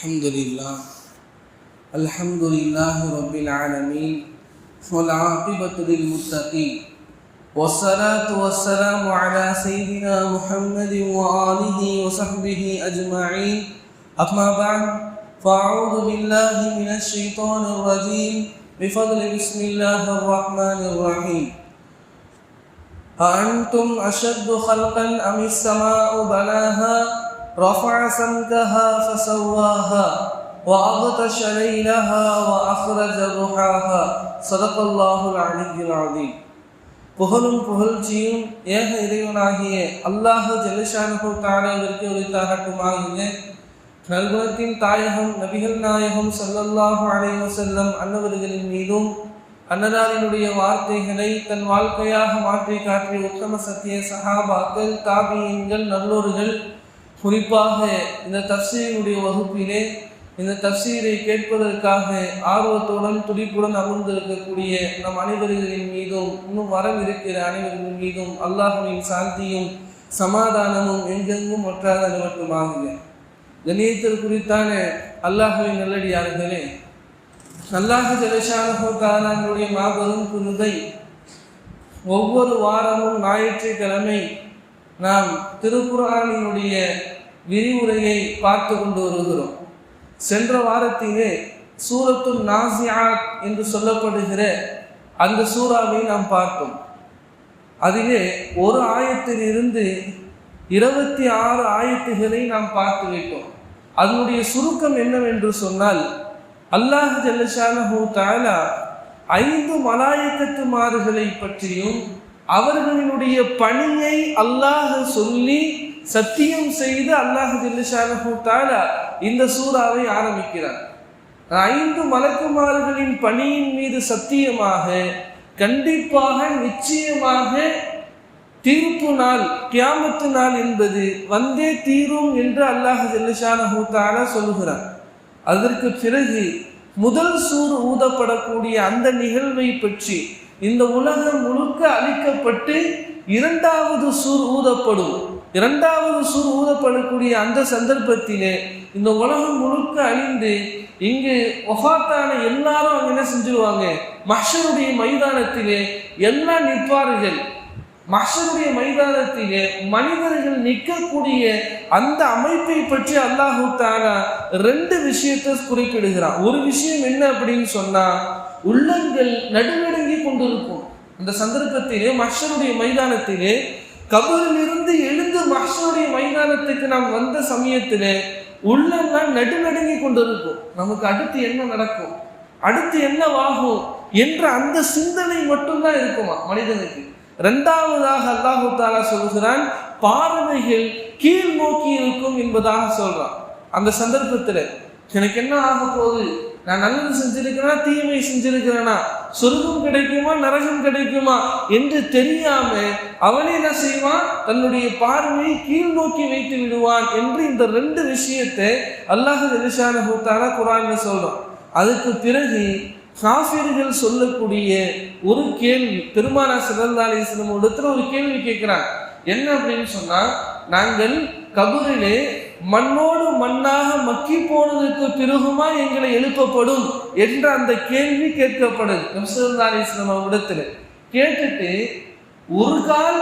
الحمد لله رب العالمين والعاقبة للمتقين والصلاة والسلام على سيدنا محمد وآله وصحبه أجمعين أما بعد فأعوذ بالله من الشيطان الرجيم بفضل بسم الله الرحمن الرحيم أأنتم أشد خلقا أم السماء بناها رفع سمكها فسواها وأغطش ليلها وأخرج ضحاها صدق الله العلي العظيم. புகழும் புகழ்ச்சியும் ஏக இறைவனாகிய அல்லாஹ் ஜல்லஷானஹு தஆலாவிற்கு உரித்தாகட்டுமாக. நல்குணத்தின் தாயகம் நபிகள் நாயகம் ஸல்லல்லாஹு அலைஹி வஸல்லம் அன்னவர்களின் மீதும் அன்னதாரினுடைய வார்த்தைகளை தன் வாழ்க்கையாக மாற்றி காட்டிய உத்தம சத்திய சஹாபாக்கள், தாபியீன்கள், நல்லோர்கள், குறிப்பாக இந்த தஃசீருடைய வகுப்பிலே இந்த தஃசீரை கேட்பதற்காக ஆர்வத்துடன் துடிப்புடன் அமர்ந்திருக்கக்கூடிய நம் அனைவர்களின் மீதும் இன்னும் வரவிருக்கிற அனைவர்களின் மீதும் அல்லாஹ்வின் சாந்தியும் சமாதானமும் எங்கெங்கும் ஒற்றாத நிலவட்டுமாக. கண்ணியத்தில் குறித்தான அல்லாஹ்வின் நல்லடியார்களே, அல்லாஹ் ஜல்லஷானஹு தஆலாவுடைய மாபெரும் கிருபை, ஒவ்வொரு வாரமும் ஞாயிற்றுக்கிழமை நாம் திருக்குர்ஆனினுடைய விரிவுரையை பார்த்து கொண்டு வருகிறோம். சென்ற வாரத்திலே சூரத்துல் நாஸிஆத் என்று சொல்லப்படுகிற அந்த சூறாவை நாம் பார்த்தோம். அதிலே ஒரு ஆயத்திலிருந்து 26 ஆயத்துகளை நாம் பார்த்து வைத்தோம். அதனுடைய சுருக்கம் என்னவென்று சொன்னால், அல்லாஹ் ஜல்லஷானஹு தஆலா 5 மலாயிகத்துமார்களை பற்றியும் அவர்களினுடைய பணியை அல்லாஹ் சொல்லி சத்தியம் செய்து அல்லாஹ் ஜல்லஷானஹு தஆலா இந்த சூறாவை ஆரம்பிக்கிறார். 5 மலக்குமார்களின் பணியின் மீது சத்தியமாக, கண்டிப்பாக, நிச்சயமாக தீர்ப்பு நாள், கியாமத்து நாள் என்பது வந்தே தீரும் என்று அல்லாஹ் ஜல்லஷானஹு தஆலா சொல்லுகிறார். அதற்கு பிறகு முதல் சூர் ஊதப்படக்கூடிய அந்த நிகழ்வை பற்றி, இந்த உலகம் முழுக்க அழிக்கப்பட்டு இரண்டாவது சூர் ஊதப்படும், இரண்டாவது சூர் ஊதப்படக்கூடிய அந்த சந்தர்ப்பத்திலே இந்த உலகம் முழுக்க அழிந்து இங்கு வஃபாத்தான எல்லாரும் அங்க என்ன செஞ்சிருவாங்க, மஹ்ஷருடைய மைதானத்திலே எல்லாம் நிற்பார்கள். மஹ்ஷருடைய மைதானத்திலே மனிதர்கள் நிற்கக்கூடிய அந்த அமைப்பை பற்றி அல்லாஹு தஆலா 2 விஷயத்தை குறிப்பிடுகிறான். ஒரு விஷயம் என்ன அப்படின்னு சொன்னா, உள்ளங்கள் நடுநடுங்கி கொண்டிருக்கும். அந்த சந்தர்ப்பத்திலே மஹ்ஷருடைய மைதானத்திலே கபரிலிருந்து எழுந்து மஹ்ஷருடைய மைதானத்துக்கு நாம் வந்த சமயத்திலே உள்ளெல்லாம் நடுநடுங்கி கொண்டிருக்கும். நமக்கு அடுத்து என்ன நடக்கும், அடுத்து என்னவாகும் என்ற அந்த சிந்தனை மட்டும்தான் இருக்குமா மனிதனுக்கு. 2வதாக அல்லாஹு தஆலா சொல்கிறான், பார்வைகள் கீழ் நோக்கி இருக்கும் என்பதாக சொல்றான். அந்த சந்தர்ப்பத்தில் எனக்கு என்ன ஆக போகுது, நான் நல்லது செஞ்சிருக்கிறேனா தீமை செஞ்சிருக்கிறேனா, சொர்க்கம் கிடைக்குமா நரகம் கிடைக்குமா என்று தெரியாம அவனே என்ன செய்வான், தன்னுடைய பார்வையை கீழ் நோக்கி வைத்து விடுவான் என்று இந்த 2 விஷயத்தை அல்லாஹ் ஜல்லஷானஹு தஆலா குர்ஆன்ல சொல்றான். அதுக்கு பிறகு காஃபிர்கள் சொல்லக்கூடிய ஒரு கேள்வி, பெருமானார் ஸல்லல்லாஹு அலைஹி வஸல்லம் இடத்துல ஒரு கேள்வி கேட்கிறாங்க. என்ன அப்படின்னு சொன்னா, நாங்கள் கபரிலே மண்ணோடு மண்ணாக மக்கி போனதுக்கு பிறகுமா எங்களை எழுப்பப்படும் என்ற அந்த கேள்வி கேட்கப்படுது நபி ஸல்லல்லாஹு அலைஹி வஸல்லம் இடத்துல. கேட்டுட்டு ஒரு கால்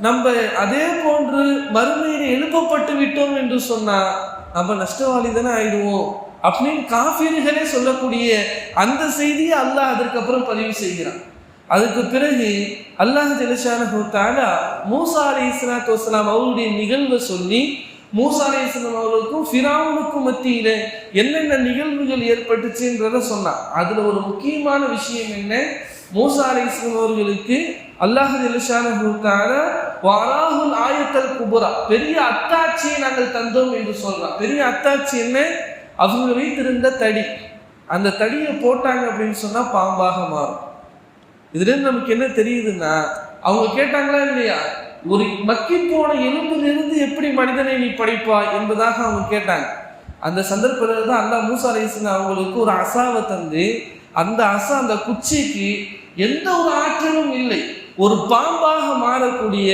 நம்ம அதே போன்று மறுமையில எழுப்பப்பட்டு விட்டோம் என்று சொன்னா நம்ம நஷ்டவாளி தானே ஆயிடுவோம் அப்படின்னு காஃபிர்களே சொல்லக்கூடிய அந்த செய்தியை அல்லாஹ் அதற்கப்புறம் பதிவு செய்கிறான். அதுக்கு பிறகு அல்லாஹ் ஜல்லஷானஹு தஆலா மூசா அலைஹிஸ்ஸலாத்து வஸ்ஸலாம் அவருடைய நிகழ்வை சொல்லி, மூசா அலைஹிஸ்ஸலாம் அவர்களுக்கும் ஃபிரௌனுக்கும் மத்தியில என்னென்ன நிகழ்வுகள் ஏற்பட்டுச்சுன்றத சொன்னான். அதுல ஒரு முக்கியமான விஷயம் என்ன, மூசா அலைஹிஸ்ஸலாம் அவர்களுக்கு அல்லாஹ் ஜல்லஷானஹு தஆலா வராஹுல் ஆயத்தல் குப்ரா, பெரிய அத்தாட்சியை நாங்கள் தந்தோம் என்று சொல்றான். பெரிய அத்தாட்சி என்ன, அவங்க வைத்திருந்த தடி, அந்த தடியை போட்டாங்க அப்படின்னு சொன்னா பாம்பாக மாறும். இதுல நமக்கு என்ன தெரியுதுன்னா, அவங்க கேட்டாங்களா இல்லையா, ஒரு மக்கி போன எலும்பிலிருந்து எப்படி மனிதனை நீ படைப்பாய் என்பதாக அவங்க கேட்டாங்க. அந்த சந்தர்ப்பத்தில் தான் அல்லாஹ் மூசா அலைஹிஸ்ஸலாம் அவங்களுக்கு ஒரு அசாவை தந்து, அந்த அசா, அந்த குச்சிக்கு எந்த ஒரு ஆற்றலும் இல்லை, ஒரு பாம்பாக மாறக்கூடிய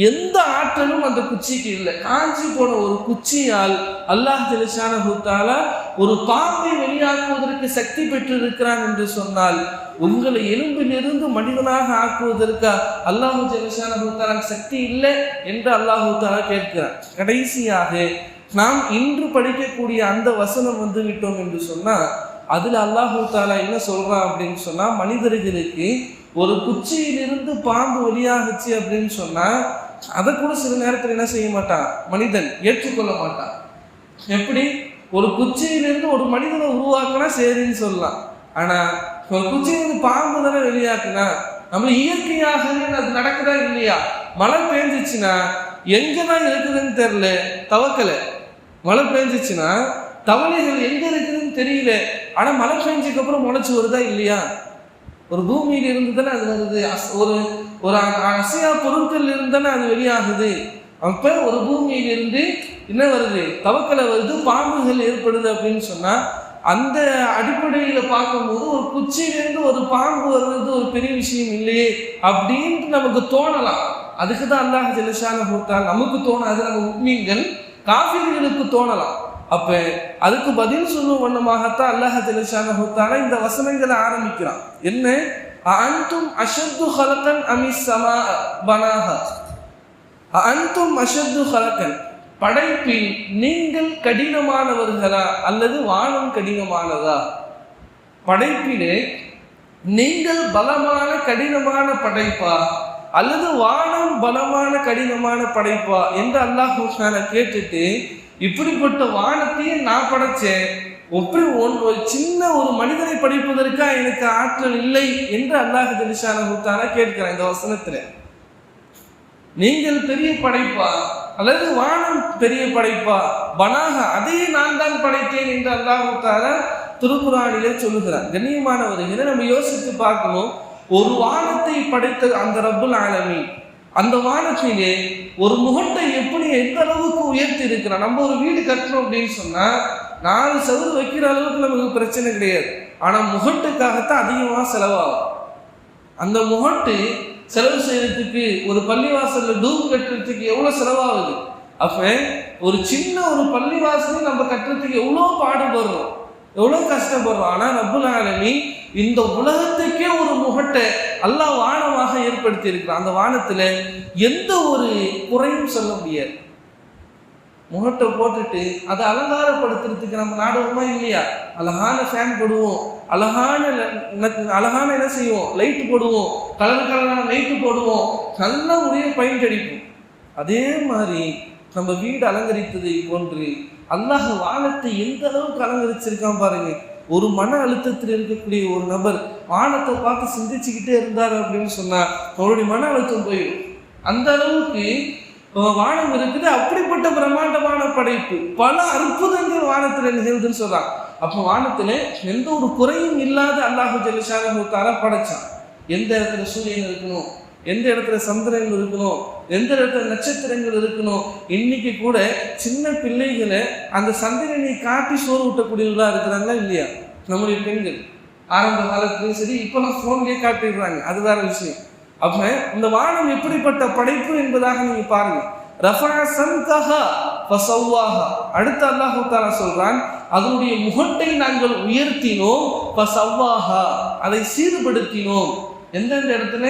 எந்த ஆற்றலும் அந்த குச்சிக்கு இல்லை. காஞ்சி போன ஒரு குச்சியால் அல்லாஹ் ஜல்லஷானஹு தஆலா ஒரு பாம்பை வெளியாக்குவதற்கு சக்தி பெற்றிருக்கிறான் என்று சொன்னால், உங்களை எலும்பிலிருந்து மனிதனாக ஆக்குவதற்கு அல்லாஹ் ஜல்லஷானஹு தஆலா சக்தி இல்லை என்று அல்லாஹ் தஆலா கேட்கிறான். கடைசியாக நாம் இன்று படிக்கக்கூடிய அந்த வசனம் வந்து விட்டோம் என்று சொன்னா, அதுல அல்லாஹ் தஆலா என்ன சொல்றான் அப்படின்னு சொன்னா, மனிதர்களுக்கு ஒரு குச்சியிலிருந்து பாம்பு வெளியாகுச்சு அப்படின்னு சொன்னா அதை கூட சில நேரத்தில் என்ன செய்ய மாட்டான், மனிதன் ஏற்றுக்கொள்ள மாட்டான். எப்படி ஒரு குச்சியிலிருந்து ஒரு மனிதனை உருவாக்குனா சரின்னு சொல்லலாம், ஆனா ஒரு குச்சியிலிருந்து பாம்பு தானே வெளியாக்குனா, நம்ம இயற்கையாகவே அது நடக்குதா இல்லையா? மழை பெஞ்சிச்சுன்னா எங்கதான் இருக்குதுன்னு தெரியல, தவக்கல. மழை பெஞ்சிச்சுன்னா தவளைகள் எங்க இருக்குதுன்னு தெரியல, ஆனா மழை பெஞ்சதுக்கு அப்புறம் முளைச்சு வருதா இல்லையா? ஒரு பூமியில இருந்து தானே அது வருது, ஒரு ஒரு அசையா பொருட்கள் இருந்து தானே அது வெளியாகுது. அப்ப ஒரு பூமியிலிருந்து என்ன வருது, தவக்கலை வருது, பாம்புகள் ஏற்படுது அப்படின்னு சொன்னா, அந்த அடிப்படையில பார்க்கும்போது ஒரு குச்சியிலிருந்து ஒரு பாம்பு வருவது ஒரு பெரிய விஷயம் இல்லையே அப்படின்ட்டு நமக்கு தோணலாம். அதுக்கு தான் அல்லாஹ் ஜல்லஷானஹு தஆலா நமக்கு தோணாது, நம்ம முஃமின்கள் காஃபிர்களுக்கு தோணலாம். அப்ப அதுக்கு பதில் சொல்லும் வண்ணமாகத்தான் அல்லாஹ் ஜல்லஷானஹு தஆலா இந்த வசனங்களை ஆரம்பிக்கிறான். என்ன, அன்தும் அஷத்து ஹலகன் அமிஸ் ஸமா பனாஹா, அன்தும் அஷத்து ஹலகன், படைப்பில் நீங்கள் கடினமானவர்களா அல்லது வானம் கடினமானதா? படைப்பிலே நீங்கள் பலமான கடினமான படைப்பா அல்லது வானம் பலமான கடினமான படைப்பா என்று அல்லாஹ் கேட்டுட்டு, இப்படிப்பட்ட வானத்தையே நான் படைச்சேன், எப்படி ஒரு சின்ன ஒரு மனிதனை படைப்பதற்கா எனக்கு ஆற்றல் இல்லை என்று அல்லாஹ் ஜல்லஷானஹு தஆலா கேட்கிறான் இந்த வசனத்துல. நீங்கள் பெரிய படைப்பா அல்லது வானம் பெரிய படைப்பா? பனாக, அதையே நான் தான் படைத்தேன் என்று அல்லாஹ் தஆலா திருக்குர்ஆனிலே சொல்லுகிறார். கண்ணியமானவர்களை நம்ம யோசித்து பார்க்கணும். ஒரு வானத்தை படைத்த அந்த ரப்புல் ஆலமீன் அந்த வானத்திலே ஒரு முகட்டை எப்படி எந்த அளவுக்கு உயர்த்தி இருக்கிறான். நம்ம ஒரு வீடு கட்டணும் அப்படின்னு சொன்னா 4 சதுர வைக்கிற அளவுக்கு நமக்கு பிரச்சனை கிடையாது, ஆனா முகட்டுக்காகத்தான் அதிகமாக செலவாகும். அந்த முகட்டு செலவு செய்யறதுக்கு ஒரு பள்ளிவாசல்ல டூம் கட்டுறதுக்கு எவ்வளவு செலவாகுது. அப்ப ஒரு சின்ன ஒரு பள்ளிவாசலை நம்ம கட்டுறதுக்கு எவ்வளவு பாடுபடுறோம், எவ்வளவு கஷ்டப்படுறோம். ஆனா ரப்புல் ஆலமீன் இந்த உலகத்துக்கே ஒரு முகட்டை அல்லாஹ் வானமாக ஏற்படுத்தி இருக்கிறான். அந்த வானத்துல எந்த ஒரு குறையும் சொல்ல முடியாது. முகட்டை போட்டுட்டு அதை அலங்காரப்படுத்துறதுக்கு நம்ம நாடுவோமா இல்லையா? அழகான ஃபேன் போடுவோம், அழகான என்ன செய்வோம், லைட்டு போடுவோம், கலர் கலரான லைட்டு போடுவோம், நல்ல முறையை பெயிண்ட் அடிப்போம். அதே மாதிரி நம்ம வீடு அலங்கரித்ததை போன்று அல்லாஹ் வானத்தை எந்த அளவுக்கு அலங்கரிச்சிருக்கான் பாருங்க. ஒரு மன அழுத்தத்தில் இருக்கக்கூடிய ஒரு நபர் வானத்தை பார்த்து சிந்திச்சுக்கிட்டே இருந்தார் அப்படின்னு சொன்னா அவருடைய மன அழுத்தம் போயிடும். அந்த அளவுக்கு வானம் இருக்குது. அப்படிப்பட்ட பிரம்மாண்டமான படைப்பு, பல அற்புதங்கள் வானத்துல நிகழ்ந்துன்னு சொல்றாங்க. அப்போ வானத்துல எந்த ஒரு குறையும் இல்லாத அல்லாஹ் ஜல்லஷானஹு தஆலா படைச்சான். எந்த இடத்துல சூரியன் இருக்கணும், எந்த இடத்துல சந்திரன் இருக்கணும், எந்த இடத்துல நட்சத்திரங்கள் இருக்கணும். இன்னைக்கு கூட சின்ன பிள்ளைகளை அந்த சந்திரனை காட்டி சோறு ஊட்டக்கூடியவர்களா இருக்கிறாங்களா இல்லையா? நம்முடைய பெண்கள் ஆரம்ப காலத்துலையும் சரி, இப்பெல்லாம் போன்லயே காட்டிடுறாங்க, அது வேற விஷயம். அப்ப இந்த வானம் எப்படிப்பட்ட படைப்பு என்பதாக நீங்க பாருங்க. ரஃபஅ சம்கஹா ஃபஸவ்வாஹா, அடுத்து அல்லாஹ் தஆலா சொல்றான், அதனுடைய முகட்டை நாங்கள் உயர்த்தினோம், ஃபஸவ்வாஹா, அதை சீர்படுத்தினோம். எந்தெந்த இடத்துல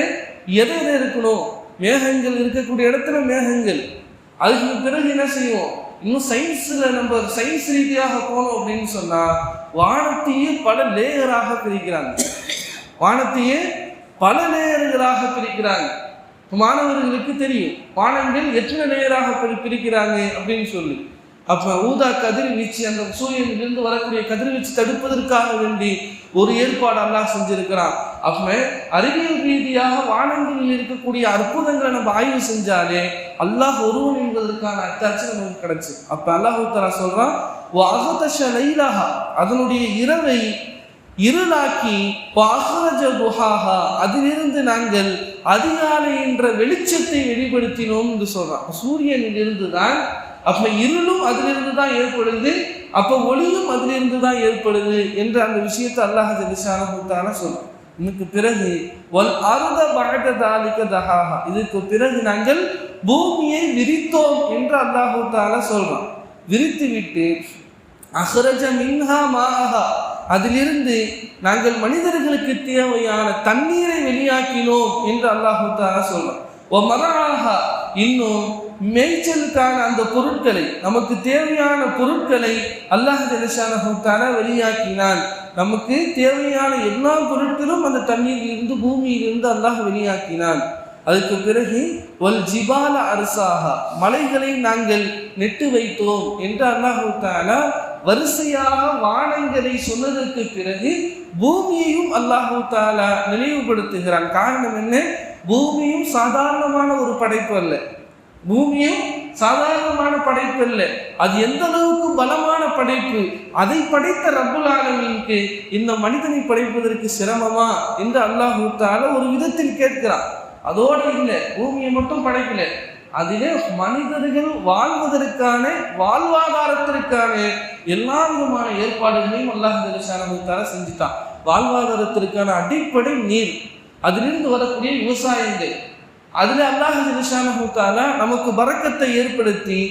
எதை இருக்கணும், மேகங்கள் இருக்கக்கூடிய இடத்துல மேகங்கள். அதுக்கு பிறகு என்ன செய்வோம், இன்னும் சயின்ஸ்ல நம்ம சயின்ஸ் ரீதியாக போனோம் அப்படின்னு சொன்னா வானத்தையே பல லேயராக பிரிக்கிறாங்க. வானத்தையே பல லேயர்களாக பிரிக்கிறாங்க. மாணவர்களுக்கு தெரியும் வானங்கள் எத்தனை லேயராக பிரிக்கிறாங்க அப்படின்னு சொல்லி. அப்ப ஊதா கதிர்வீச்சு, அந்த சூரியனிலிருந்து வரக்கூடிய கதிர்வீச்சு தடுப்பதற்காக வேண்டி ஒரு ஏற்பாடு அல்லாஹ் செஞ்சிருக்கிறான். அப்ப அறிவியல் ரீதியாக வானங்களில் இருக்கக்கூடிய அற்புதங்களை நம்ம ஆய்வு செஞ்சாலே அல்லாஹ் ஒருவன் என்பதற்கான அத்தாட்சி நமக்கு கிடைச்சு. அப்ப அல்லாஹ் தஆலா சொல்றான், வஅகதஷ லைலஹா, அதனுடைய இரவை இருளாக்கி, வஅஹ்ரஜ துஹாஹா, அதிலிருந்து நாங்கள் அதிகாலை என்ற வெளிச்சத்தை வெளிப்படுத்தினோம் என்று சொல்றான். சூரியனில் இருந்து தான், அப்ப இருளும் அதிலிருந்து தான் ஏற்படுது, அப்ப ஒளியும் அதிலிருந்து தான் ஏற்படுது என்ற அந்த விஷயத்தை அல்லாஹ் ஜல்லஷானஹு தஆலா சொல்றான். இதுக்கு பிறகு வல் அர்த பஅத தாலிக தஹாஹா, இதுக்கு பிறகு நாங்கள் பூமியை விரித்தோம் என்று அல்லாஹு தஆலா சொல்றான். விரித்து விட்டு அஹ்ரஜ மின்ஹா மாஹா, அதிலிருந்து நாங்கள் மனிதர்களுக்கு தேவையான தண்ணீரை வெளியாக்கினோம் என்று அல்லாஹு தஆலா சொல்றான். ஒ மரஆஹா, இன்னும் மேய்ச்சலுக்கான அந்த பொருட்களை, நமக்கு தேவையான பொருட்களை அல்லாஹ் ஜல்லஷானஹு தஆலா வெளியாக்கினான். நமக்கு தேவையான எல்லா பொருட்களும் அந்த தண்ணீரிலிருந்து, பூமியிலிருந்து அல்லாஹ் வெளியாக்கினான். அதுக்கு பிறகு வல் ஜிபால அர்சாஹா, மலைகளை நாங்கள் நெட்டு வைத்தோம் என்று அல்லாஹு தஆலா வரிசையாக வானங்களை சொன்னதற்கு பிறகு பூமியையும் அல்லாஹு தஆலா நினைவுபடுத்துகிறான். காரணம் என்ன? பூமியும் சாதாரணமான ஒரு படைப்பு அல்ல. பூமியும் சாதாரணமான படைப்பு அல்ல. அது எந்த அளவுக்கு பலமான படைப்பு. அதை படைத்த ரப்புல் ஆலமீனுக்கு இந்த மனிதனை படைப்பதற்கு சிரமமா என்று அல்லாஹ் தஆலா ஒரு விதத்தில் கேட்கிறான். அதோடு இல்லை, பூமியை மட்டும் படைக்கல, அதிலே மனிதர்கள் வாழ்வதற்கான, வாழ்வாதாரத்திற்கான எல்லா விதமான ஏற்பாடுகளையும் அல்லாஹ் ஜல்லஷானஹு தஆலா செஞ்சுட்டான். வாழ்வாதாரத்திற்கான அடிப்படை நீர், அதிலிருந்து வரக்கூடிய விவசாயங்கள், அதுல அல்லாஹ் ஜல்லஷானஹு தஆலா நமக்கு பரக்கத்தை ஏற்படுத்தி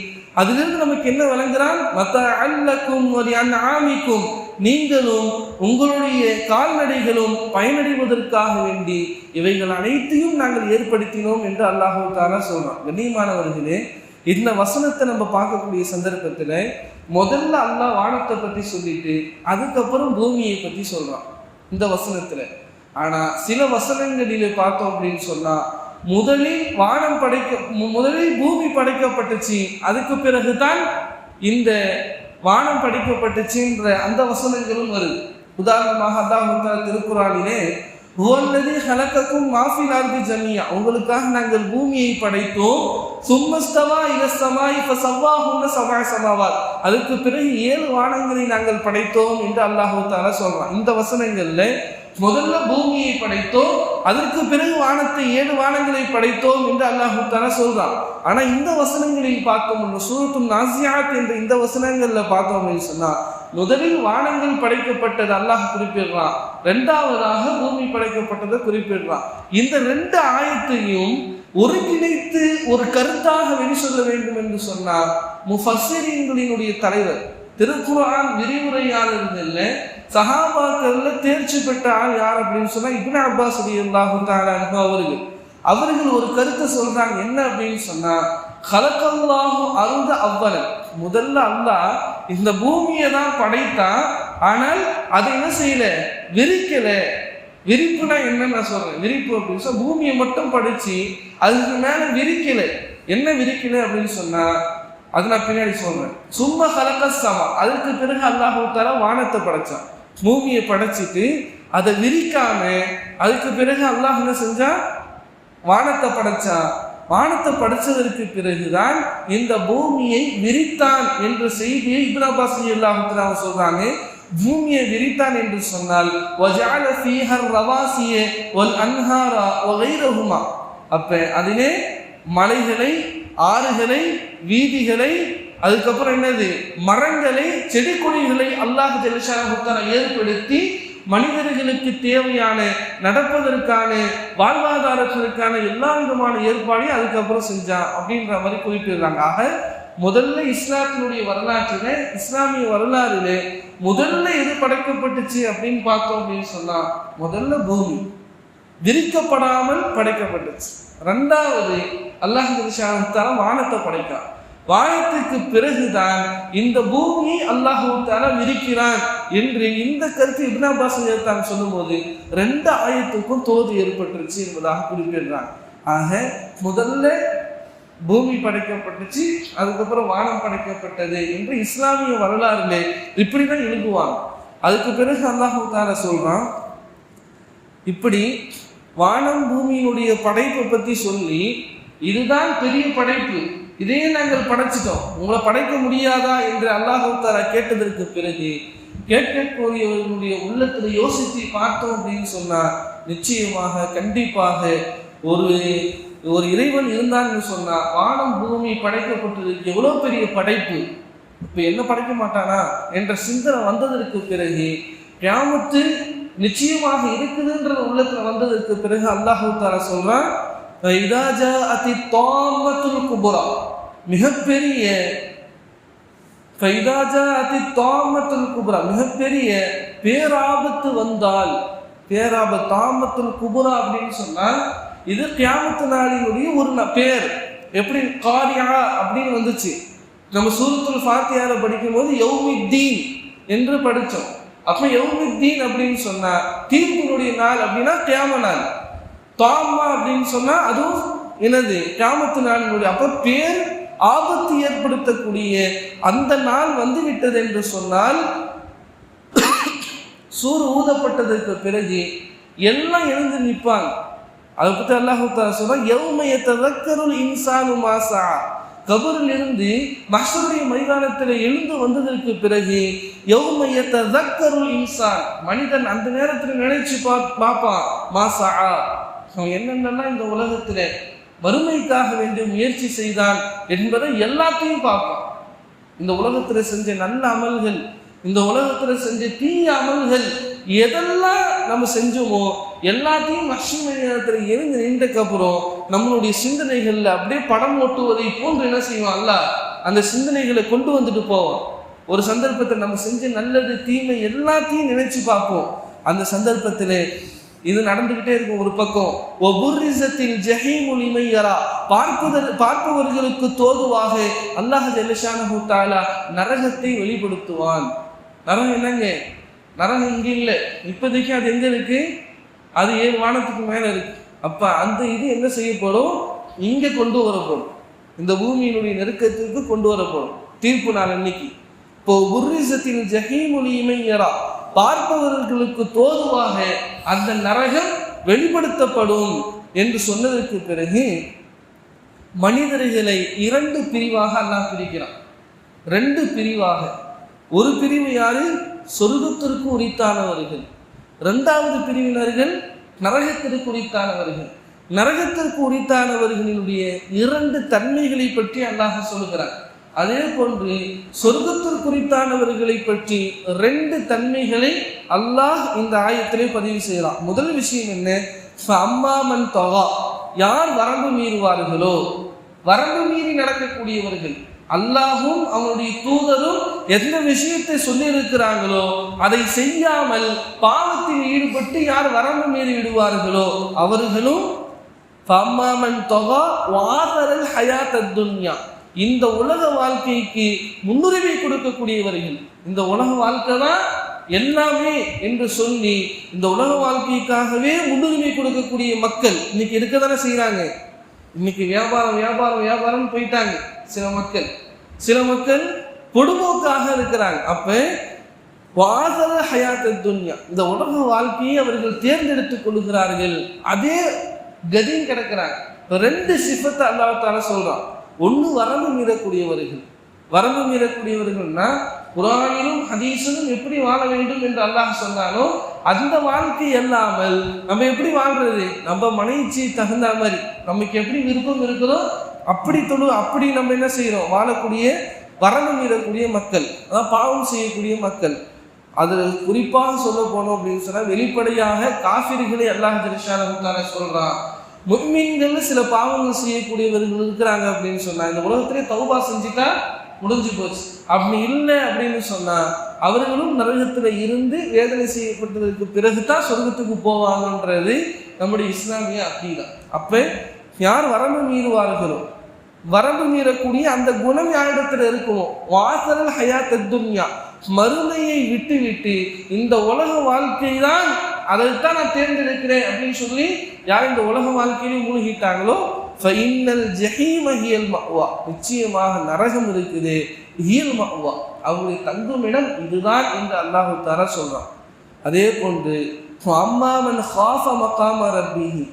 அதிலிருந்து நமக்கு என்ன வழங்குறான்? மத்தஅல்லக்கும் வ லிஅன்ஆமிக்கும், நீங்களும் உங்களுடைய கால்நடைகளும் பயனடைவதற்காக வேண்டி இவைகள் அனைத்தையும் நாங்கள் ஏற்படுத்தினோம் என்று அல்லாஹ் தஆலா சொல்றான். கண்ணியமானவர்களே, இந்த வசனத்தை நம்ம பார்க்கக்கூடிய சந்தர்ப்பத்துல முதல்ல அல்லாஹ் வானத்தை பத்தி சொல்லிட்டு அதுக்கப்புறம் பூமியை பத்தி சொல்றான் இந்த வசனத்துல. ஆனா சில வசனங்களிலே பார்த்தோம் அப்படின்னு சொன்னா, முதலில் பூமி படைக்கப்பட்டுச்சு, அதுக்கு பிறகுதான் இந்த வானம் படைக்கப்பட்டுச்சுன்ற அந்த வசனங்களும் வருது. உதாரணமாக அல்லாஹ் தஆலா திருக்குர்ஆனிலே ஹுவல்லதி ஹலகக்கும் மா ஃபில் அர்தி ஜமீஆ, உங்களுக்காக நாங்கள் பூமியை படைத்தோம், சும்மஸ்தவா இலஸ் ஸமாஇ ஃபஸவ்வாஹுன்ன சப்அ ஸமாவாத், அதுக்கு பிறகு 7 வானங்களை நாங்கள் படைத்தோம் என்று அல்லாஹ் தஆலா சொல்றான். இந்த வசனங்கள்ல முதல்ல பூமியை படைத்தோம், அதற்கு பிறகு வானத்தை 7 வானங்களை படைத்தோம் என்று அல்லாஹ் தஆலா சொல்றான். ஆனா இந்த வசனங்களில் பார்த்தோம், சூரத்துன் நாஸியாத் என்ற இந்த வசனங்கள்ல பார்த்தோம் அப்படின்னு சொன்னா, முதலில் வானங்கள் படைக்கப்பட்டது அல்லாஹ் குறிப்பிடுறான், இரண்டாவதாக பூமி படைக்கப்பட்டதை குறிப்பிடுறான். இந்த 2 ஆயத்தையும் ஒருங்கிணைத்து ஒரு கருத்தாக வெளி சொல்ல வேண்டும் என்று சொன்னார் முஃபஸ்ஸிரீன்களினுடைய தலைவர், திருக்குர்ஆன் விரிவுரையாளர்கள்ல சஹாபாக்கள்ல தேர்ச்சி பெற்ற ஆள் யார் அப்படின்னு சொன்னா இப்னு அப்பாஸ் ரலியல்லாஹு தஆலா அன்ஹு அவர்கள் ஒரு கருத்தை சொல்றாங்க. என்ன அப்படின்னு சொன்னா, ஹலக்கல்லாஹு அர்த அவ்வலன், முதல்ல அல்லாஹ் இந்த பூமியை தான் படைத்தான், ஆனால் அதை என்ன செய்யல, விரிக்கல. விரிப்புனா என்னன்னு நான் சொல்றேன். விரிப்பு அப்படின்னு சொன்னா பூமியை மட்டும் படைச்சு அதுக்கு மேல விரிக்கல. என்ன விரிக்கல அப்படின்னு சொன்னா, அது நான் பின்னாடி சொல்றேன். சும்மா ஹலக்கஸ்ஸமா, அதுக்கு பிறகு அல்லாஹ் தஆலா வானத்தை படைச்சான். பூமியை படைச்சிட்டு அதை விரிக்காம அதுக்கு பிறகு அல்லாஹ் என்ன செஞ்சா, வானத்தை படைச்சான். வானத்தை படைச்சதற்கு பிறகுதான் இந்த பூமியை விரித்தான் என்ற செய்தியை இப்னு அப்பாஸ் ரலியல்லாஹு தஆலா சொல்றாங்க. பூமியை விரித்தான் என்று சொன்னால் வஜஅல ஃபீஹா ரவாசிய வல் அன்ஹாரா வ கைரஹுமா, அப்ப அதிலே மலைகளை, ஆறுகளை, வீதிகளை, அதுக்கப்புறம் என்னது, மரங்களை, செடி கொடிகளை அல்லாஹ் ஜல்லஷானஹு தஆலா ஏற்படுத்தி மனிதர்களுக்கு தேவையான, நடப்பதற்கான, வாழ்வாதாரத்திற்கான எல்லா விதமான ஏற்பாடையும் அதுக்கப்புறம் செஞ்சான் அப்படின்ற மாதிரி குறிப்பிடுறாங்க. ஆக முதல்ல இஸ்லாத்தினுடைய வரலாற்றில, இஸ்லாமிய வரலாறுல முதல்ல எது படைக்கப்பட்டுச்சு அப்படின்னு பார்த்தோம் அப்படின்னு சொன்னா, முதல்ல பூமி விரிக்கப்படாமல் படைக்கப்பட்டுச்சு. ரெண்டாவது அல்லாஹ் ஜல்லஷானஹு தஆலா வானத்தை படைத்தான். வானத்துக்கு பிறகுதான் இந்த பூமியை அல்லாஹ் தஆலா விரிக்கிறான் என்று இந்த கருத்து இப்னு அப்பாஸ் ரலியல்லாஹு சொல்லும் போது 2 ஆயத்துக்கும் தோது ஏற்பட்டுருச்சு என்பதாக குறிப்பிடுறாங்க. ஆக முதல்ல பூமி படைக்கப்பட்டுச்சு, அதுக்கப்புறம் வானம் படைக்கப்பட்டது என்று இஸ்லாமிய வரலாறுல இப்படிதான் எழுதுவாங்க. அதுக்கு பிறகு அல்லாஹ் தஆலா சொல்றான், இப்படி வானம் பூமியினுடைய படைப்பை பத்தி சொல்லி, இதுதான் பெரிய படைப்பு, இதே நாங்கள் படைச்சிட்டோம், உங்களை படைக்க முடியாதா என்று அல்லாஹ் தஆலா கேட்டதற்கு பிறகு கேட்கக்கூடியவர்களுடைய உள்ளத்தில் யோசித்து பார்த்தோம் அப்படின்னு சொன்னா, நிச்சயமாக கண்டிப்பாக ஒரு இறைவன் இருந்தான்னு சொன்னா, வானம் பூமி படைக்கப்பட்டதுக்கு எவ்வளவு பெரிய படைப்பு, இப்ப என்ன படைக்க மாட்டானா என்ற சிந்தனை வந்ததற்கு பிறகு, கியாமத்து நிச்சயமாக இருக்குதுன்ற உள்ளத்துல வந்ததற்கு பிறகு அல்லாஹ் தஆலா சொல்றான், فإذا جاءت الطامة الكبرى மிகப்பெரிய فإذا جاءت الطامة الكبرى மிகப்பெரிய பேராபத்து வந்தால், பேராபத்து தாமத்துல் குபுரா அப்படின்னு சொன்னா இது கியாமத்து நாளினுடைய ஒரு பேர். எப்படி காரியா அப்படின்னு வந்துச்சு, நம்ம சூரத்துல் ஃபாத்திஹால படிக்கும் போது யௌமித்தீன் என்று படித்தோம். அப்ப யௌமித்தீன் அப்படின்னு சொன்னா தீர்ப்பினுடைய நாள் அப்படின்னா கியாம நாள். தாமா அப்படின்னு சொன்னா அதுவும் என்னது, கியாமத்து நாளினுடைய. அப்ப பேர் ஆபத்து ஏற்படுத்தக்கூடிய அந்த நாள் வந்து விட்டது என்று சொன்னால், சூர் ஊதப்பட்டதற்கு பிறகு எல்லாம் எழுந்து நிற்பாங்க. அதை பற்றி அல்லாஹ் தஆலா சொல்றான், யௌம யததக்கருல் இன்சானு மா ஸஆ. கபரில் இருந்து மஹ்ஷருடைய மைதானத்தில் எழுந்து வந்ததற்கு பிறகு யௌம யததக்கருல் இன்சான், மனிதன் அந்த நேரத்தில் நினைச்சு பார்ப்பான், மா ஸஆ, அவன் என்னென்னலாம் இந்த உலகத்தில் வறுமைக்காக வேண்டிய முயற்சி செய்தான் என்பதை எல்லாத்தையும் பார்ப்பான். இந்த உலகத்தில் செஞ்ச நல்ல அமல்கள், இந்த உலகத்தில் செஞ்ச தீய அமல்கள், எதெல்லாம் நம்ம செஞ்சோமோ எல்லாத்தையும் மஹ்ஷர் மைதானத்தில் எழுந்து நின்றக்கப்புறம் நம்மளுடைய சிந்தனைகள்ல அப்படியே படம் ஓட்டுவதை போன்று என்ன செய்வோம், அல்லாஹ் அந்த சிந்தனைகளை கொண்டு வந்துட்டு போவோம். ஒரு சந்தர்ப்பத்தில் நம்ம செஞ்ச நல்லது தீமை எல்லாத்தையும் நினைச்சு பார்ப்போம். அந்த சந்தர்ப்பத்தில் இது நடந்துகிட்டே இருக்கும். ஒரு பக்கம் ஒபுர்ரிஸத்தில் ஜஹீமுல் லிமன் யரா, பார்ப்பவர்களுக்கு தோதுவாக அல்லாஹ் ஜல்லஷானஹு தஆலா நரகத்தை வெளிப்படுத்துவான். நரகம் என்னங்க, நரகம் இங்கே இல்லை, இப்போதைக்கு அது எங்க இருக்கு, அது 7 வானத்துக்கு மேல இருக்கு. அப்ப அந்த இது என்ன செய்யப்படும், இங்க கொண்டு வரப்படும், இந்த பூமியினுடைய நெருக்கத்திற்கு கொண்டு வரப்படும் தீர்ப்பு நாள் அன்னைக்கு. இப்போ உர்ரிஸத்தில் ஜஹீமுல் லிமன் யரா, பார்ப்பவர்களுக்கு தோதுவாக அந்த நரகம் வெளிப்படுத்தப்படும் என்று சொன்னதற்கு பிறகு மனிதர்களை 2 பிரிவாக அல்லாஹ் பிரிக்கிறான். 2 பிரிவாக. ஒரு பிரிவு யாரு, சொர்க்கத்திற்கு உரித்தானவர்கள். 2வது பிரிவினர்கள் நரகத்திற்கு உரித்தானவர்கள். நரகத்திற்கு உரித்தானவர்களுடைய 2 தன்மைகளை பற்றி அல்லாஹ் சொல்கிறார். அதே போன்று சொர்க்கத்திற்கு உரித்தானவர்களை பற்றி 2 தன்மைகளை அல்லாஹ் இந்த ஆயத்திலே பதிவு செய்யலாம். முதல் விஷயம் என்ன, அம்மா மன் தகா, யார் வரம்பு மீறுவார்களோ, வரம்பு மீறி நடக்கக்கூடியவர்கள், அல்லாஹும் அவனுடைய தூதரும் எந்த விஷயத்தை சொல்லி இருக்கிறாங்களோ அதை செய்யாமல் பாவத்தில் ஈடுபட்டு யார் வரம்பு மீறி விடுவார்களோ அவர்களும் ஃபம்மாமன் தகா வாதரல் ஹயாத்தத் துன்யா, இந்த உலக வாழ்க்கைக்கு முன்னுரிமை கொடுக்கக்கூடியவர்கள். இந்த உலக வாழ்க்கை தான் எல்லாமே என்று சொல்லி இந்த உலக வாழ்க்கைக்காகவே முன்னுரிமை கொடுக்கக்கூடிய மக்கள் இன்னைக்கு இருக்க தானே செய்யறாங்க. இன்னைக்கு வியாபாரம் வியாபாரம் வியாபாரம் போயிட்டாங்க சில மக்கள் பொடுபோக்காக இருக்கிறாங்க. அப்ப வாதர ஹயாத்தத் துன்யா, இந்த உலக வாழ்க்கையை அவர்கள் தேர்ந்தெடுத்துக் கொள்கிறார்கள், அதே கதின்னு கிடக்கிறாங்க. 2 சிஃபத்தை அல்லாஹ் தஆலா சொல்றான். ஒன்று வரம்பு மீறக்கூடியவர்கள். வரம்பு மீறக்கூடியவர்கள்னா குர்ஆனிலும் ஹதீஸிலும் எப்படி வாழ வேண்டும் என்று அல்லாஹ் சொன்னாலும் அந்த வாழ்க்கை அல்லாமல் நம்ம எப்படி வாழ்றது, நம்ம மனைவிக்கு தகுந்த மாதிரி நமக்கு எப்படி விருப்பம் இருக்குதோ அப்படி நம்ம என்ன செய்யறோம், வாழக்கூடிய வரம்பு மீறக்கூடிய மக்கள், அதான் பாவம் செய்யக்கூடிய மக்கள். அது குறிப்பாக சொல்ல போனோம் அப்படின்னு சொன்னா வெளிப்படையாக காஃபிர்களை அல்லாஹ் ஜல்லஷானஹு தஆலா சொல்றான். முஃமின்கள் சில பாவங்கள் செய்யக்கூடியவர்கள் இருக்கிறாங்க அப்படின்னு சொன்னா இந்த உலகத்திலே தௌபா செஞ்சுட்டா முடிஞ்சு போச்சு. அப்படி இல்லை அப்படின்னு சொன்னா அவர்களும் நரகத்துல இருந்து வேதனை செய்யப்பட்டதற்கு பிறகுதான் சொர்க்கத்துக்கு போவாங்கன்றது நம்முடைய இஸ்லாமிய அக்கீதா. அப்ப யார் வரம்பு மீறுவார்களோ, வரம்பு மீறக்கூடிய அந்த குணம் யாரிடத்துல இருக்குமோ, வாசல் ஹயாத்தத் துன்யா, மறுமையை விட்டு விட்டு இந்த உலக வாழ்க்கை தான் அதைத்தான் நான் தேர்ந்தெடுக்கிறேன் அப்படின்னு சொல்லி யார் இந்த உலக வாழ்க்கையிலும் மூழ்கிட்டாங்களோ ஃபஇன்னல் ஜஹீம ஹியல் மஅவா, நிச்சயமாக நரகம் இருக்குது, ஹியல் மஅவா, அவருடைய தங்கும் இடம் இதுதான் என்று அல்லாஹ் தஆலா சொல்றான். அதே போன்று அம்மா மன் காஃப மகாம ரப்பிஹி,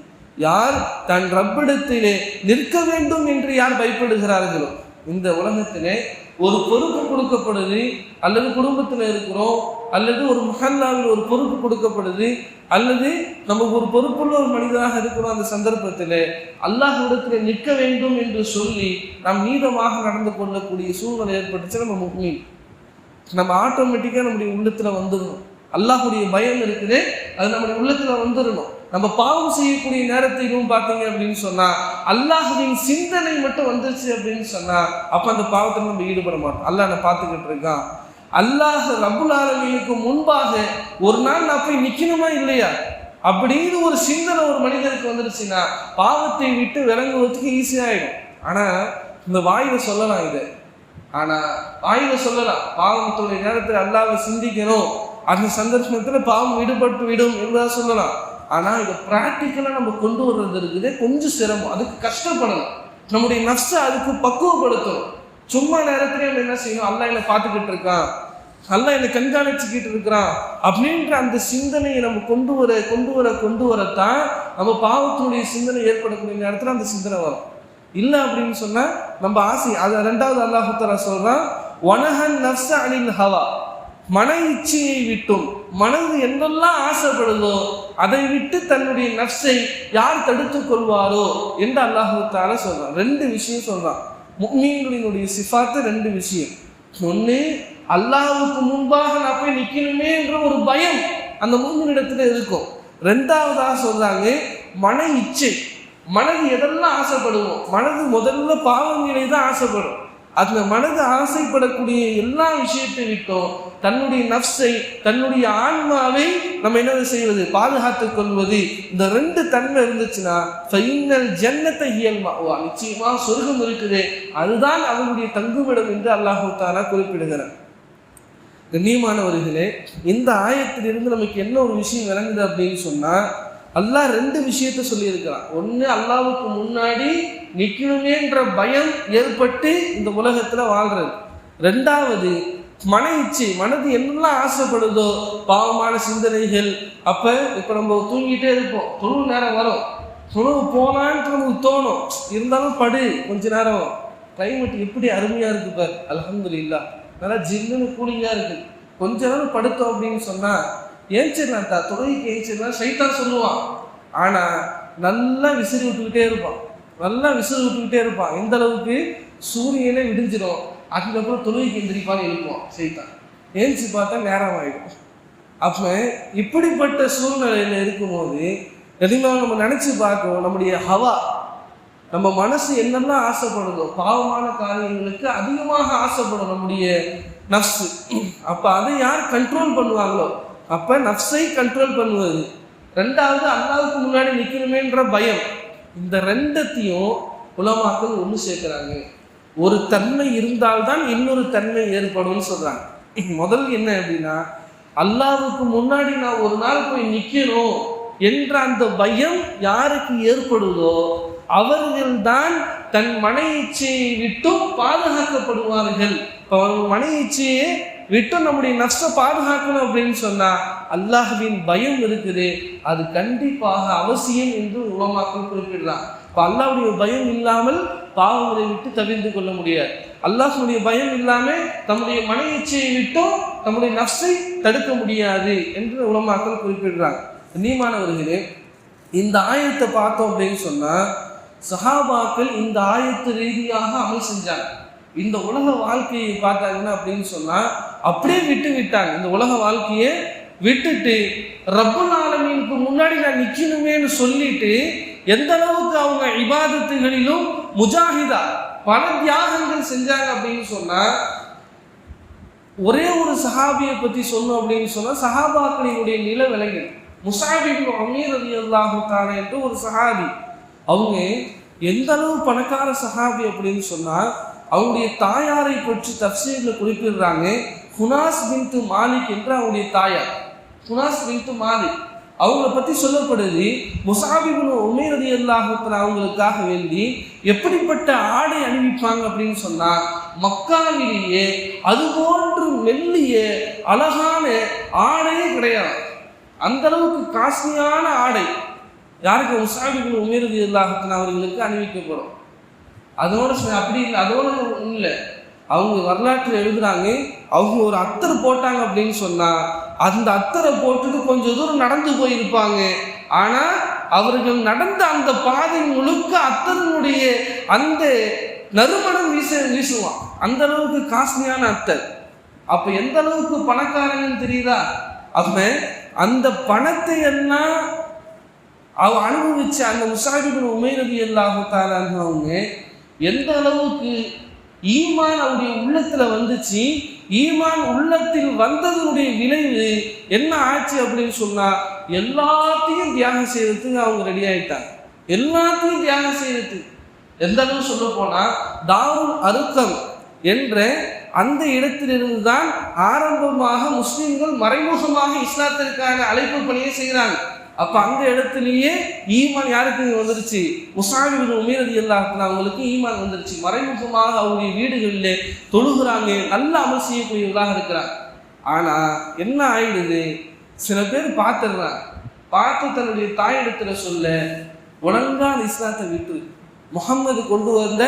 யார் தன் ரப்பிடத்திலே நிற்க வேண்டும் என்று யார் பயப்படுகிறார்களோ, இந்த உலகத்திலே ஒரு பொறுப்பு கொடுக்கப்படுது, அல்லது குடும்பத்தில் இருக்கிறோம், அல்லது ஒரு மஹல்லாவில் ஒரு பொறுப்பு கொடுக்கப்படுது, அல்லது நமக்கு ஒரு பொறுப்புள்ள ஒரு மனிதராக இருக்கிறோம். அந்த சந்தர்ப்பத்தில் அல்லாஹ்விடத்தில் நிற்க வேண்டும் என்று சொல்லி நாம் நீதமாக நடந்து கொள்ளக்கூடிய சூழ்நிலை ஏற்பட்டுச்சு. நம்ம முஃமின், நம்ம ஆட்டோமேட்டிக்காக நம்முடைய உள்ளத்தில் வந்துடணும். அல்லாஹுடைய பயம் இருக்குது, அது நம்முடைய உள்ளத்தில் வந்துடணும். நம்ம பாவம் செய்யக்கூடிய நேரத்திலும் பார்த்தீங்க அப்படின்னு சொன்னா அல்லாஹ்வின் சிந்தனை மட்டும் வந்துருச்சு அப்படின்னு சொன்னா அப்ப அந்த பாவத்தில் நம்ம ஈடுபட மாட்டோம். அல்லாஹ் நான் பார்த்துக்கிட்டு இருக்கான், அல்லாஹ் ரப்புல் ஆலமீனுக்கு முன்பாக ஒரு நாள் நான் போய் நிக்கணுமா இல்லையா அப்படின்னு ஒரு சிந்தனை ஒரு மனிதருக்கு வந்துருச்சுன்னா பாவத்தை விட்டு விளங்குவதற்கு ஈஸியாயிடும். ஆனா இந்த வாயில சொல்லலாம் இது, ஆனா வாயில சொல்லலாம் பாவத்துடைய நேரத்தில் அல்லாஹ்வை சிந்திக்கணும், அந்த சந்தர்ப்பத்தில் பாவம் விடுபட்டு விடும் என்பதா சொல்லலாம். ஆனா இதை பிராக்டிக்கலா நம்ம கொண்டு வர்றது இருக்குது கொஞ்சம் சிரமம், அதுக்கு கஷ்டப்படணும், நம்முடைய நஃப்ஸை அதுக்கு பக்குவப்படுத்தணும். சும்மா நேரத்திலே நம்ம என்ன செய்யணும், அல்லாஹ் என்னை பார்த்துக்கிட்டு இருக்கான், அல்லாஹ் என்னை கண்காணிச்சுக்கிட்டு இருக்கிறான் அப்படின்ற அந்த சிந்தனையை நம்ம கொண்டு வரத்தான் நம்ம பாவத்தினுடைய சிந்தனை ஏற்படக்கூடிய நேரத்தில் அந்த சிந்தனை வரும். இல்லை அப்படின்னு சொன்னா நம்ம ஆசை அது. ரெண்டாவது அல்லாஹ் தஆலா சொல்றான், வனஹன் நஃப்ஸ அனில் ஹவா, மன இச்சையை விட்டும் மனது என்னெல்லாம் ஆசைப்படுதோ அதை விட்டு தன்னுடைய நஃப்ஸை யார் தடுத்துக் கொள்வாரோ என்று அல்லாஹ் தஆலா சொல்றான். ரெண்டு விஷயம் சொல்றான், முஃமின்களினுடைய சிஃபாத்து ரெண்டு விஷயம். ஒன்று, அல்லாஹ்வுக்கு முன்பாக நான் போய் நிற்கணுமே என்ற ஒரு பயம் அந்த முஃமினிடத்துல இருக்கும். ரெண்டாவதாக சொல்றாங்க மன இச்சை, மனது எதெல்லாம் ஆசைப்படுவோம், மனது முதல்ல பாவங்களை தான் ஆசைப்படும். அந்த மனது ஆசைப்படக்கூடிய எல்லா விஷயத்தை விட்டோம் தன்னுடைய நஃப்ஸை தன்னுடைய ஆன்மாவை நம்ம என்ன செய்வது, பாதுகாத்துக் கொள்வது. இந்த ரெண்டு தன்மை இருந்துச்சுன்னா ஃபைனல் ஜன்னத்தை ஹியல் மஅவா, நிச்சயமா சொர்க்கம் இருக்குது, அதுதான் அவனுடைய தங்குமிடம் என்று அல்லாஹ் தஆலா குறிப்பிடுகிறார். கண்ணியமானவர்களே, இந்த ஆயத்திலிருந்து நமக்கு என்ன ஒரு விஷயம் விளங்குது அப்படின்னு சொன்னா அல்லாஹ் ரெண்டு விஷயத்த சொல்லியிருக்கிறான். ஒன்று, அல்லாஹ்வுக்கு முன்னாடி நிற்கணுமேன்ற பயம் ஏற்பட்டு இந்த உலகத்துல வாழ்றது. ரெண்டாவது, மன இச்சை, மனது என்னெல்லாம் ஆசைப்படுதோ பாவமான சிந்தனைகள். அப்ப இப்ப நம்ம தூங்கிட்டே இருப்போம், தொழுவு நேரம் வரும், தொழுவு போனான்னு நமக்கு தோணும், இருந்தாலும் படு கொஞ்ச நேரம், கிளைமேட் எப்படி அருமையா இருக்கு பார், அல்ஹம்துலில்லாஹ் நல்லா ஜில்லுன்னு கூலிங்கா இருக்கு, கொஞ்ச நேரம் படுத்தோம் அப்படின்னு சொன்னா ஏஞ்சிடலாம், தொழுகைக்கு ஏஞ்சிடலாம் ஷைத்தான் சொல்லுவான். ஆனா நல்லா விசிறி விட்டுக்கிட்டே இருப்பான், எந்த அளவுக்கு சூரியனே விடிஞ்சிடும், அதுக்கப்புறம் தொழுகைக்கு எந்திரிப்பான்னு எழுப்புவான் ஷைத்தான். ஏஞ்சி பார்த்தா நேரம் ஆகிடும். அப்ப இப்படிப்பட்ட சூழ்நிலையில இருக்கும்போது எதுவும் நம்ம நினைச்சு பார்க்கணும், நம்முடைய ஹவா, நம்ம மனசு என்னெல்லாம் ஆசைப்படுதோ பாவமான காரியங்களுக்கு அதிகமாக ஆசைப்படும் நம்முடைய நஃப்ஸ். அப்ப அதை யார் கண்ட்ரோல் பண்ணுவாங்களோ அப்ப நஃப்ஸை கண்ட்ரோல் பண்ணுவது. ரெண்டாவது, அல்லாஹ்வுக்கு முன்னாடி நிற்கணுமேன்ற பயம். இந்த ரெண்டத்தையும் உலமாக்கள் ஒன்று சேர்க்கிறாங்க. ஒரு தன்மை இருந்தால்தான் இன்னொரு தன்மை ஏற்படும் சொல்றாங்க. முதல் என்ன அப்படின்னா, அல்லாஹ்வுக்கு முன்னாடி நான் ஒரு நாள் போய் நிற்கணும் என்ற அந்த பயம் யாருக்கு ஏற்படுதோ அவர்கள்தான் தன் மன இச்சையை விட்டும் பாதுகாக்கப்படுவார்கள். இப்போ மன இச்சையை விட்டு நம்முடைய நஃப்ஸை பாதுகாக்கணும் அப்படின்னு சொன்னா அல்லாஹ்வின் பயம் இருக்குது, அது கண்டிப்பாக அவசியம் என்று உலமாக்கள் குறிப்பிடலாம். இப்போ அல்லாஹ்வுடைய பயம் இல்லாமல் பாவங்களை விட்டு தவிர்த்து கொள்ள முடியாது. அல்லாஹ்வுடைய பயம் இல்லாமல் தம்முடைய மன இச்சையை விட்டும் நம்முடைய நஃப்ஸை தடுக்க முடியாது என்று உலமாக்கள் குறிப்பிடுறாங்க. நீமானவர்களே, இந்த ஆயத்தை பார்த்தோம் அப்படின்னு சொன்னா சஹாபாக்கள் இந்த ஆயத்து ரீதியாக அமல் செஞ்சாங்க. இந்த உலக வாழ்க்கையை பார்த்தாங்கன்னா அப்படின்னு சொன்னா அப்படியே விட்டாங்க. இந்த உலக வாழ்க்கையை விட்டுட்டு ரப்புல் ஆலமீனுக்கு முன்னாடி நான் நிற்கணுமேன்னு சொல்லிட்டு எந்த அளவுக்கு அவங்க இபாதத்துகளிலும் முஜாஹிதா பல தியாகங்கள் செஞ்சாங்க அப்படின்னு சொன்னா, ஒரே ஒரு சஹாபியை பத்தி சொன்னோம் அப்படின்னு சொன்னா சஹாபாக்களினுடைய நிலை விளங்கு. முஸஅப் இப்னு உமைர் ரலியல்லாஹு தஆலா என்று ஒரு சஹாபி, அவங்க எந்த அளவு பணக்கார சஹாபி அப்படின்னு சொன்னா அவங்களுடைய தாயாரை பற்றி தஃப்சீர்ல குறிப்பிடுறாங்க. ஹுனாஸ் பின்த் மாலிக் என்று அவங்களுடைய தாயார், ஹுனாஸ் பின்த் மாலிக், அவங்கள பற்றி சொல்லப்படுது. முஸஅப் இப்னு உமைர் ரலியல்லாஹு தஆலா அவங்களுக்காக வேண்டி எப்படிப்பட்ட ஆடை அணிவிப்பாங்க அப்படின்னு சொன்னா மக்காவிலேயே அது போன்று மெல்லிய அழகான ஆடையே கிடையாது. அந்த அளவுக்கு காஸ்ட்லியான ஆடை யாருக்கு, முஸஅப் இப்னு உமைர் ரலியல்லாஹு தஆலா அவர்களுக்கு அணிவிக்கப்படும். அதோட அப்படி இல்லை, அதோட இல்லை, அவங்க வரலாற்று எழுதுறாங்க, அவங்க ஒரு அத்தர் போட்டாங்க அப்படின்னு சொன்னா அந்த அத்தரை போட்டுட்டு கொஞ்சம் தூரம் நடந்து போயிருப்பாங்க. ஆனா அவர்கள் நடந்த அந்த பாதை முழுக்க அத்தனுடைய அந்த நறுமணம் வீசுவான். அந்த அளவுக்கு காஸ்ட்லியான அத்தர். அப்ப எந்த அளவுக்கு பணக்காரங்கன்னு தெரியுதா? அப்ப அந்த பணத்தை எல்லாம் அனுபவிச்ச அந்த முஸஅப் இப்னு உமைர் ரலியல்லாஹு தஆலா அவங்க எந்த அளவுக்கு ஈமான் அவருடைய உள்ளத்துல வந்துச்சு, ஈமான் உள்ளத்தில் வந்ததனுடைய விளைவு என்ன ஆச்சு அப்படின்னு சொன்னா, எல்லாத்தையும் தியாகம் செய்யறதுக்கு அவங்க ரெடி ஆயிட்டாங்க. எல்லாத்தையும் தியாகம் செய்யறதுக்கு எந்த அளவு சொல்ல போனா, தாருல் அர்கம் என்ற அந்த இடத்திலிருந்து தான் ஆரம்பமாக முஸ்லிம்கள் மறைமுகமாக இஸ்லாத்திற்கான அழைப்பு பணியை செய்கிறாங்க. அப்ப அந்த இடத்திலேயே ஈமான் யாருக்கு வந்துருச்சு? முஸஅப் இப்னு உமைர் ரலியல்லாஹு அன்ஹு அவங்களுக்கு ஈமான் வந்துருச்சு. மறைமுகமாக அவருடைய வீடுகளிலே தொழுகிறாங்க, நல்ல அமல் செய்யக்கூடியவர்களாக இருக்கிறாங்க. ஆனா என்ன ஆயிடுது, சில பேர் பார்த்துடுறாங்க, பார்த்து தன்னுடைய தாயிடத்துல சொல்ல, ஒழுங்கான இஸ்லாத்தை விட்டு முஹம்மது கொண்டு வந்த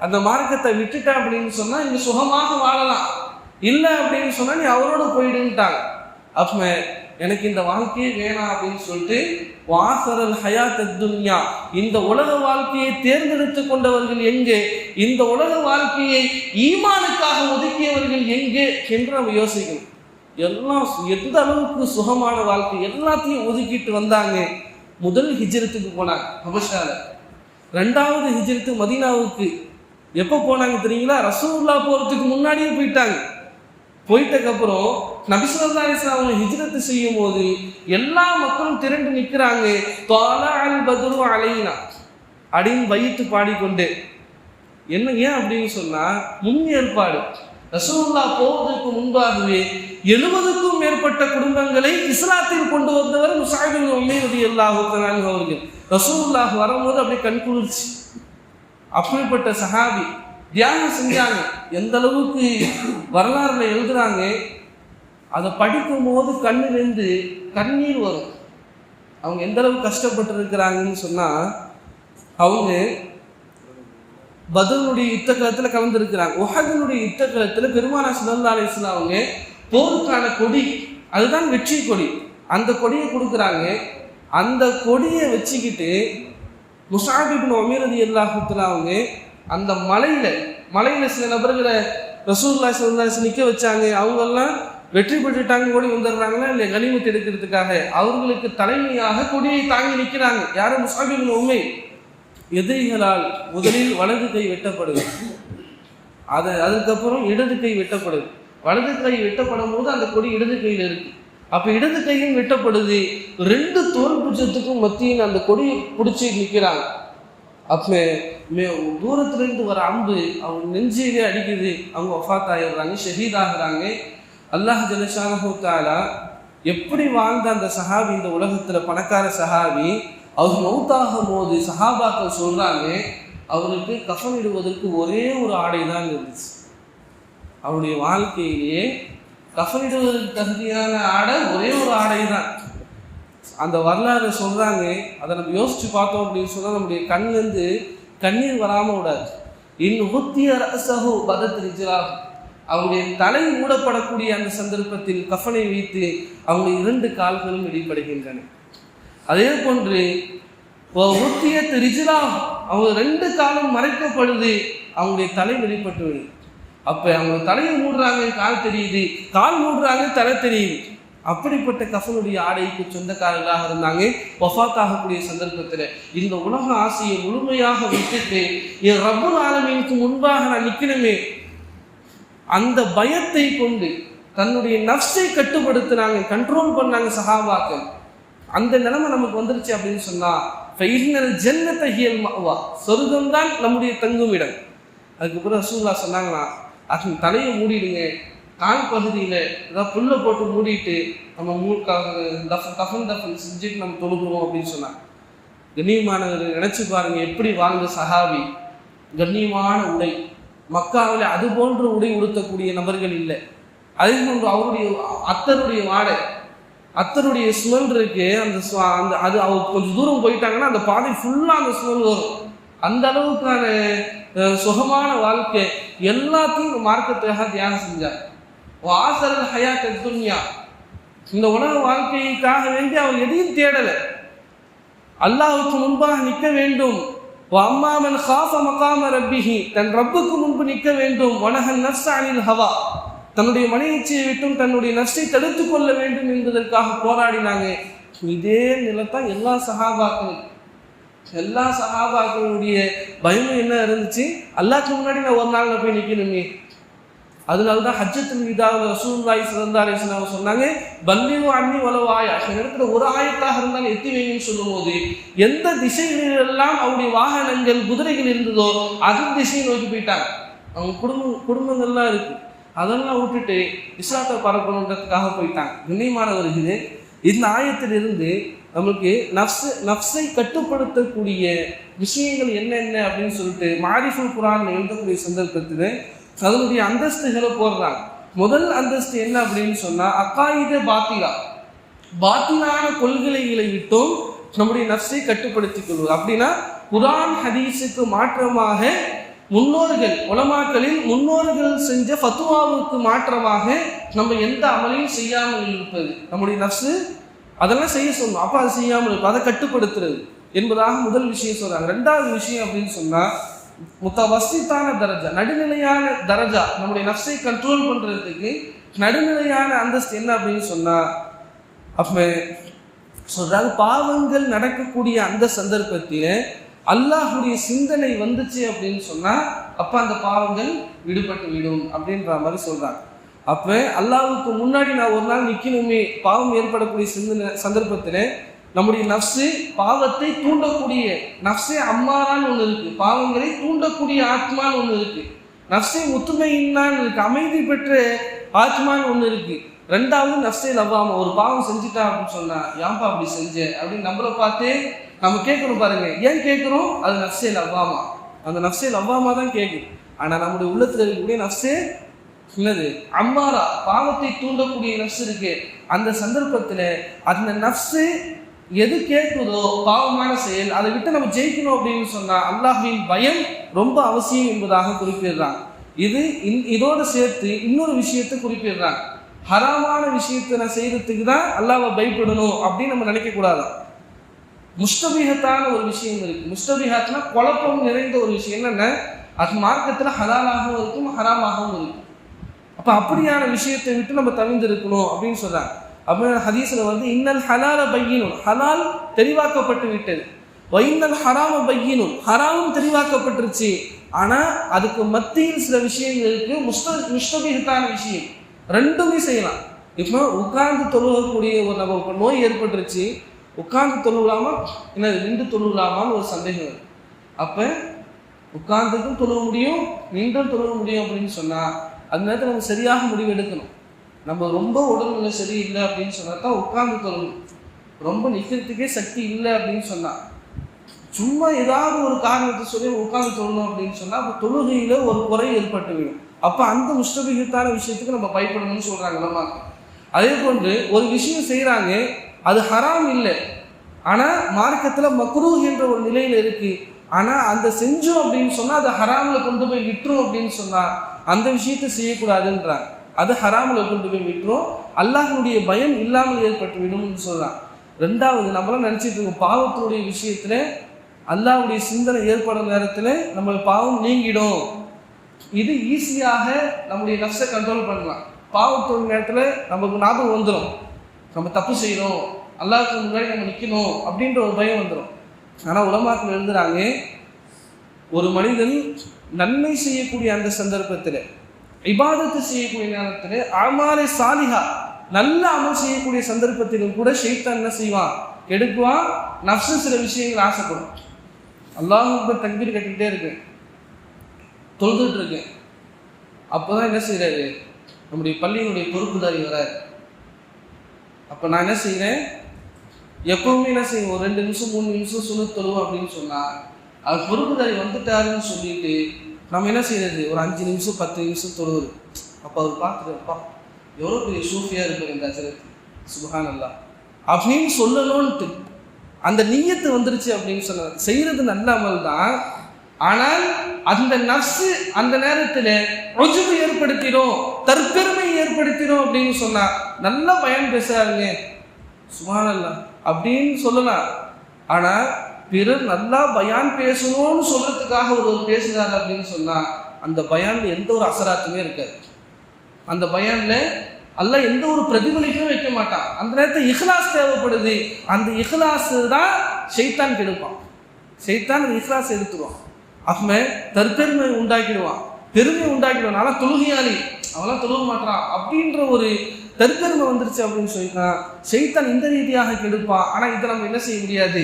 அந்த மார்க்கத்தை விட்டுட்டா அப்படின்னு சொன்னா இங்க சுகமாக வாழலாம், இல்லை அப்படின்னு சொன்னா நீ அவரோட போயிடுன்ட்டாங்க. அப்ப எனக்கு இந்த வாழ்க்கையே வேணாம் அப்படின்னு சொல்லிட்டு வாசரல் ஹயாத் துன்யா, இந்த உலக வாழ்க்கையை தேர்ந்தெடுத்து கொண்டவர்கள் எங்கே, இந்த உலக வாழ்க்கையை ஈமானுக்காக ஒதுக்கியவர்கள் எங்கே என்று நம்ம யோசிக்கணும். எல்லாம் எந்த அளவுக்கு சுகமான வாழ்க்கை எல்லாத்தையும் ஒதுக்கிட்டு வந்தாங்க. முதல் ஹிஜ்ரத்துக்கு போனாங்க ஹபஷால, ரெண்டாவது ஹிஜ்ரத்து மதீனாவுக்கு எப்போ போனாங்க தெரியுங்களா? ரசூலுல்லாஹ் போறதுக்கு முன்னாடியே போயிட்டாங்க. போயிட்டதுக்கப்புறம் நபி ஸல்லல்லாஹு அலைஹி வஸல்லம் அவங்க ஹிஜ்ரத்து செய்யும் போது எல்லா மக்களும் திரண்டு நிற்கிறாங்க. தலஅல் பத்ரு அலைனா அப்படின்னு வைத்து பாடிக்கொண்டு, என்ன ஏன் அப்படின்னு சொன்னா, முன் ஏற்பாடு ரசூலுல்லாஹ் போவதற்கு முன்பாகவே 70க்கும் மேற்பட்ட குடும்பங்களை இஸ்லாத்தில் கொண்டு வந்தவர் முஸஅப் இப்னு உமைர் ரலியல்லாஹு தஆலா அவர்கள். ரசூலுல்லாஹ் வரும்போது அப்படியே கண் குளிர்ச்சி. அப்படிப்பட்ட சஹாபி தியானம் செஞ்சாங்க. எந்த அளவுக்கு வரலாறுல எழுதுறாங்க, அதை படிக்கும் போது கண்ணிலிருந்து கண்ணீர் வரும். அவங்க எந்த அளவுக்கு கஷ்டப்பட்டு இருக்கிறாங்கன்னு சொன்னா, அவங்க பத்ருடைய யுத்த களத்துல கலந்துருக்கிறாங்க. உஹதுடைய யுத்த களத்துல பெருமானார் ஸல்லல்லாஹு அலைஹி வஸல்லம் அவங்க போருக்கான கொடி, அதுதான் வெற்றி கொடி, அந்த கொடியை கொடுக்குறாங்க. அந்த கொடியை வச்சுக்கிட்டு முஸஅப் இப்னு உமைர் ரலியல்லாஹு தஆலா அவங்க அந்த மலையில சில நபர்களை ரசூலுல்லாஹி ஸல்லல்லாஹு அலைஹி வஸல்லம் நிற்க வச்சாங்க. அவங்கெல்லாம் வெற்றி பெற்றுட்டாங்க, ஓடி வந்துடுறாங்களா இல்லை கனிமத் எடுக்கிறதுக்காக. அவர்களுக்கு தலைமையாக கொடியை தாங்கி நிற்கிறாங்க. யாரும் முஸஅப் இப்னு உமைர். எதிரிகளால் முதலில் வலது கை வெட்டப்படுது, அதுக்கப்புறம் இடது கை வெட்டப்படுது. வலது கை வெட்டப்படும் போது அந்த கொடி இடது கையில் இருக்கு. அப்ப இடது கையும் வெட்டப்படுது. 2 தோல் புஜத்துக்கும் மத்தியில் அந்த கொடியை பிடிச்சி நிற்கிறாங்க. அப்ப தூரத்திலிருந்து வர அம்பு அவங்க நெஞ்சிலே அடிக்குது. அவங்க வஃபாத் ஆயிடுறாங்க, ஷஹீத் ஆகுறாங்க. அல்லாஹ் ஜல்லஷானஹு தஆலா எப்படி வாழ்ந்த அந்த சஹாபி, இந்த உலகத்துல பணக்கார சஹாபி, அவர் மௌத்தாகும் போது சஹாபாக்கள் சொல்றாங்க, அவருக்கு கஃன் இடுவதற்கு ஒரே ஒரு ஆடை தான் இருந்துச்சு. அவருடைய வாழ்க்கையிலேயே கஃனிடுவதற்கு தகுதியான ஆடை ஒரே ஒரு ஆடை தான். அந்த வரலாறு சொல்றாங்க. அதை நம்ம யோசிச்சு பார்த்தோம் அப்படின்னு சொன்னா நம்முடைய கண்ணிலிருந்து கண்ணீர் வராம விடாது. ஊத்திய ரஸஹு பதத் ரிஜ்லாஹு, அவருடைய தலை மூடப்படக்கூடிய அந்த சந்தர்ப்பத்தில் கஃனை வைத்து அவங்களுடைய 2 கால்களும் வெளிப்படுகின்றன. அதே போன்று ஊத்திய ரிஜ்லாஹு, அவங்க 2 காலும் மறைக்கப்படுது, அவங்களுடைய தலை வெளிப்பட்டு விடுது. அப்ப அவங்க தலையை மூடுறாங்க, கால் தெரியுது, கால் மூடுறாங்க, தலை தெரியுது. அப்படிப்பட்ட கஃனுடைய ஆடைக்கு சொந்தக்காரர்களாக இருந்தாங்க. வஃபாத் ஆகக்கூடிய சந்தர்ப்பத்தில் இந்த உலக ஆசையை முழுமையாக விட்டுட்டு என் ரப்புல் ஆலமீனுக்கு முன்பாக நான் நிற்கணுமே, அந்த பயத்தை கொண்டு தன்னுடைய நஃப்ஸை கட்டுப்படுத்தினாங்க, கண்ட்ரோல் பண்ணாங்க சஹாபாக்கள். அந்த நிலைமை நமக்கு வந்துருச்சு அப்படின்னு சொன்னா, ஃபைனல் ஜன்னத ஹியல் மஅவா, சொர்க்கம் தான் நம்முடைய தங்கும் இடம். அதுக்கப்புறம் ரசூலுல்லாஹ் சொன்னாங்கன்னா, அது தலையை மூடிடுங்க, கால் பகுதியில் ஏதாவது புல்லை போட்டு மூடிட்டு நம்ம கஃன் செஞ்சுட்டு நம்ம தொழுகிறோம் அப்படின்னு சொன்னாங்க. கண்ணியமானவர்கள் நினைச்சு பாருங்க, எப்படி வாழ்ந்த சஹாபி. கண்ணியமான உடை, மக்காவில் அது போன்ற உடை உடுத்தக்கூடிய நபர்கள் இல்லை. அதே போன்று அவருடைய அத்தருடைய வாடை, அத்தருடைய ஸ்மெல் இருக்கு. அந்த அது அவர் கொஞ்சம் தூரம் போயிட்டாங்கன்னா அந்த பாதை ஃபுல்லாக அந்த ஸ்மெல் வரும். அந்த அளவுக்கான சுகமான வாழ்க்கை. எல்லாத்தையும் மார்க்கத்துக்காக தியாகம் செஞ்சார். வாசரல் ஹயாத் துன்யா, இந்த உலக வாழ்க்கைக்காக வேண்டி அவர் எதையும் தேடலை. அல்லாஹ்வுக்கு முன்பாக நிற்க வேண்டும். அம்மாமன் காஃப மகாம ரப்பிஹி, தன் ரப்புக்கு முன்பு நிற்க வேண்டும். வனஹன் நஃப்ஸ அனில் ஹவா, தன்னுடைய மன இச்சையை விட்டும் தன்னுடைய நஃப்ஸை தடுத்து கொள்ள வேண்டும் என்பதற்காக போராடினாங்க. இதே நிலைத்தான் எல்லா சஹாபாக்களுடைய பயமும் என்ன இருந்துச்சு, அல்லாஹ்க்கு முன்னாடி நான் ஒரு நாள் போய் நிற்கணுமே. அதனாலதான் ஹஜ்ஜத்துல் விதாவில் ரசூலுல்லாஹி ஸல்லல்லாஹு அலைஹி வஸல்லம் சொன்னாங்க, பல்லிகு அன்னி வலவ் ஆயா, இடத்துல ஒரு ஆயத்தாக இருந்தாலும் எத்தி வைங்கன்னு சொல்லும் போது எந்த திசைகளிலெல்லாம் அவருடைய வாகனங்கள் குதிரைகள் இருந்ததோ அது திசையை நோக்கி போயிட்டாங்க. அவங்க குடும்பங்கள்லாம் இருக்கு, அதெல்லாம் விட்டுட்டு இஸ்லாத்தை பரப்பணுன்றதுக்காக போயிட்டாங்க. கண்ணியமானவர்களே, இந்த ஆயத்திலிருந்து நம்மளுக்கு நஃப்ஸை கட்டுப்படுத்தக்கூடிய விஷயங்கள் என்னென்ன அப்படின்னு சொல்லிட்டு மாரிஃபுல் குர்ஆன் எழுதக்கூடிய சந்தர்ப்பத்தில் அதனுடைய அந்தஸ்துகளை போடுறாங்க. முதல் அந்தஸ்து என்ன அப்படின்னு சொன்னா, அக்காயித பாத்திலான கொள்கைகளை விட்டும் நம்முடைய நஃப்ஸை கட்டுப்படுத்திக் கொள்வது. அப்படின்னா குர்ஆன் ஹதீஸுக்கு மாற்றமாக முன்னோர்கள் உலமாக்களில் முன்னோர்கள் செஞ்ச ஃபத்வாவுக்கு மாற்றமாக நம்ம எந்த அமலையும் செய்யாமல் இருப்பது. நம்முடைய நஃப்ஸு அதெல்லாம் செய்ய சொல்லணும், அப்போ அதை செய்யாமல் இருப்பது, அதை கட்டுப்படுத்துறது என்பதாக முதல் விஷயம் சொல்றாங்க. ரெண்டாவது விஷயம் அப்படின்னு சொன்னா, முத்தவஸ்ஸித்தான தரஜா, நடுநிலையான தரஜா, நம்முடைய நஃப்ஸை கண்ட்ரோல் பண்றதுக்கு நடுநிலையான அந்தஸ்து என்ன அப்படின்னு சொன்னா, அப்ப சொல்றாங்க பாவங்கள் நடக்கக்கூடிய அந்த சந்தர்ப்பத்தில் அல்லாஹுடைய சிந்தனை வந்துச்சு அப்படின்னு சொன்னா அப்ப அந்த பாவங்கள் விடுபட்டு விடும் அப்படின்ற மாதிரி சொல்றாங்க. அப்ப அல்லாஹ்வுக்கு முன்னாடி நான் ஒரு நாள் நிக்கணுமே, பாவம் ஏற்படக்கூடிய சந்தர்ப்பத்தில் நம்முடைய நஃப்ஸு பாவத்தை தூண்டக்கூடிய நஃப்ஸே அம்மாரான்னு ஒன்று இருக்கு, பாவங்களை தூண்டக்கூடிய ஆத்மான்னு ஒன்று இருக்கு, நஃப்ஸே முத்துமையின்னான்னு இருக்கு, அமைதி பெற்ற ஆத்மான்னு ஒன்று இருக்கு. ரெண்டாவது நஃப்ஸே லவ்வாமா, ஒரு பாவம் செஞ்சுட்டா அப்படின்னு சொன்னா ஏன்பா அப்படி செஞ்ச அப்படின்னு நம்மளை பார்த்து நம்ம கேட்கணும் பாருங்க. ஏன் கேட்கிறோம்? அது நஃப்ஸே லவ்வாமா, அந்த நஃப்ஸே லவ்வாமா தான் கேட்குது. ஆனா நம்முடைய உள்ளத்துல இருக்கக்கூடிய நஃப்ஸே என்னது, அம்மாரா, பாவத்தை தூண்டக்கூடிய நஃப்ஸ் இருக்கு. அந்த சந்தர்ப்பத்துல அந்த நஃப்ஸு எது கேட்குதோ பாவமான செயல், அதை விட்டு நம்ம ஜெயிக்கணும் அப்படின்னு சொன்னா அல்லாஹ்வின் பயம் ரொம்ப அவசியம் என்பதாக குறிப்பிடுறாங்க. இதோடு சேர்த்து இன்னொரு விஷயத்தை குறிப்பிடுறாங்க. ஹராமான விஷயத்தை நான் செய்யறதுக்கு தான் அல்லாஹ்வை பயப்படணும் அப்படின்னு நம்ம நினைக்க கூடாதான். முஸ்தபிஹத்தான ஒரு விஷயம் இருக்கு. முஸ்தபிஹாத்னா குழப்பம் நிறைந்த ஒரு விஷயம். என்னன்னா அது மார்க்கத்துல ஹலாலாகவும் இருக்கும் ஹராமாகவும் இருக்கும். அப்ப அப்படியான விஷயத்தை விட்டு நம்ம தவிர்த்து இருக்கணும் அப்படின்னு சொல்றாங்க. அப்ப ஹதீஸ்ல வந்து இன்னல் ஹலால பையினும், ஹலால் தெளிவாக்கப்பட்டு விட்டது, வைன்னல் ஹராம பையினும், ஹராமும் தெளிவாக்கப்பட்டுருச்சு. ஆனா அதுக்கு மத்தியில் சில விஷயங்கள் இருக்கு, முஸ்தபிஹத்தான விஷயம். ரெண்டுமே செய்யலாம். இப்போ உட்கார்ந்து தொழுகக்கூடிய ஒரு நம்ம நோய் ஏற்பட்டுருச்சு, உட்கார்ந்து தொழுகலாமா என்னது நின்று தொழுகலாமான்னு ஒரு சந்தேகம். அப்ப உட்கார்ந்துக்கும் தொழுக முடியும், நின்றும் தொழுக முடியும் அப்படின்னு சொன்னா அந்த நேரத்தில் நம்ம சரியாக முடிவு எடுக்கணும். நம்ம ரொம்ப உடல்நிலை சரியில்லை அப்படின்னு சொன்னா தான் உட்கார்ந்து தொழணும். ரொம்ப நிற்கிறதுக்கே சக்தி இல்லை அப்படின்னு சொன்னா, சும்மா ஏதாவது ஒரு காரணத்தை சொல்லி உட்கார்ந்து தொழணும் அப்படின்னு சொன்னா அப்போ தொழுகையில ஒரு குறை ஏற்பட்டு விடும். அப்ப அந்த முஸ்தபிஹத்தான விஷயத்துக்கு நம்ம பயப்படணும்னு சொல்றாங்க நம்ம. அதே போன்று ஒரு விஷயம் செய்யறாங்க, அது ஹராம் இல்லை, ஆனா மார்க்கத்துல மக்ரூஹ் என்ற ஒரு நிலையில இருக்கு. ஆனா அந்த செஞ்சோம் அப்படின்னு சொன்னா அது ஹராம்ல கொண்டு போய் விட்டுரும் அப்படின்னு சொன்னா அந்த விஷயத்தை செய்யக்கூடாதுன்றாங்க. அது ஹராம்ல கொண்டு போய் விட்டுரும், அல்லாஹ்வுடைய பயம் இல்லாமல் ஏற்பட்டு விடும்னு சொல்றாங்க. ரெண்டாவது, நம்மளாம் நினைச்சிட்டு இருக்கோம் பாவத்தினுடைய விஷயத்துல அல்லாஹ்வுடைய சிந்தனை ஏற்படும் நேரத்துல நம்ம பாவம் நீங்கிடும், இது ஈஸியாக நம்முடைய நஃப்ஸை கண்ட்ரோல் பண்ணலாம். பாவத்தோட நேரத்துல நமக்கு ஞாபகம் வந்துடும், நம்ம தப்பு செய்யணும், அல்லாஹ்வுக்கு முன்னாடி நம்ம நிற்கணும் அப்படின்ற ஒரு பயம் வந்துடும். ஆனா உலமாக்கள் எழுதுறாங்க, ஒரு மனிதன் நன்மை செய்யக்கூடிய அந்த சந்தர்ப்பத்தில், இபாதத்து செய்யக்கூடிய நேரத்தில், அமாலே சாலிஹா நல்ல அமல் செய்யக்கூடிய சந்தர்ப்பத்திலும் கூட ஷைத்தான் என்ன செய்வான், கெடுக்குவான். நஃப்ஸு சில விஷயங்கள் ஆசைப்படும். அல்லாஹ்வுக்கு தக்பீர் கட்டிக்கிட்டே இருக்கு, தொழுதுட்டு இருக்கு. அப்போதான் என்ன செய்யறாரு, நம்முடைய பள்ளியினுடைய பொறுப்புதாரி வராரு. அப்ப நான் என்ன செய்யறேன், எப்பவுமே என்ன செய்யும், ஒரு 2 நிமிஷம் 3 நிமிஷம் சுனத் தொழுவோம் அப்படின்னு சொன்னா அது பொறுப்புதாரி வந்துட்டாருன்னு சொல்லிட்டு நம்ம என்ன செய்யறது, ஒரு 5 நிமிஷம் 10 நிமிஷம் தொழுவது. அப்ப அவர் பார்த்துருப்பா எவ்வளவு பெரிய சூஃபியா இருப்பார் இந்த அஜரத், சுப்ஹானல்லாஹ் அப்படின்னு சொல்லணும்ட்டு அந்த நிய்யத்து வந்துருச்சு அப்படின்னு சொன்ன செய்யறது நல்ல அமல் தான். ஆனால் அந்த நஃப்ஸு அந்த நேரத்தில் உஜ்பு ஏற்படுத்திடும், தற்பெருமை ஏற்படுத்திடும் அப்படின்னு சொன்னா நல்லா பயன் பேசுறாருங்க சுப்ஹானல்லாஹ் அப்படின்னு சொல்லலாம். ஆனா பிறர் நல்லா பயான் பேசணும்னு சொல்றதுக்காக ஒரு பேசுறாரு அப்படின்னு சொன்னா அந்த பயான்ல எந்த ஒரு அசராத்துமே இருக்காது. அந்த பயான்ல அல்லாஹ் எந்த ஒரு பிரதிபலிப்பும் வைக்க மாட்டான். அந்த நேரத்தில் இஹ்லாஸ் தேவைப்படுது. அந்த இஹ்லாஸ் தான் ஷைத்தான் கெடுப்பான். ஷைத்தான் அந்த இஹ்லாஸ் எடுத்துருவான். அவன் தற்பெருமை உண்டாக்கிடுவான், பெருமை உண்டாக்கிடுவான். ஆனால் தொழுகையாளி, அவெல்லாம் தொழுக மாட்டான் அப்படின்ற ஒரு தற்பெருமை வந்துருச்சு அப்படின்னு சொல்லிட்டான். ஷைத்தான் இந்த ரீதியாக கெடுப்பான். ஆனால் இதை நம்ம என்ன செய்ய முடியாது,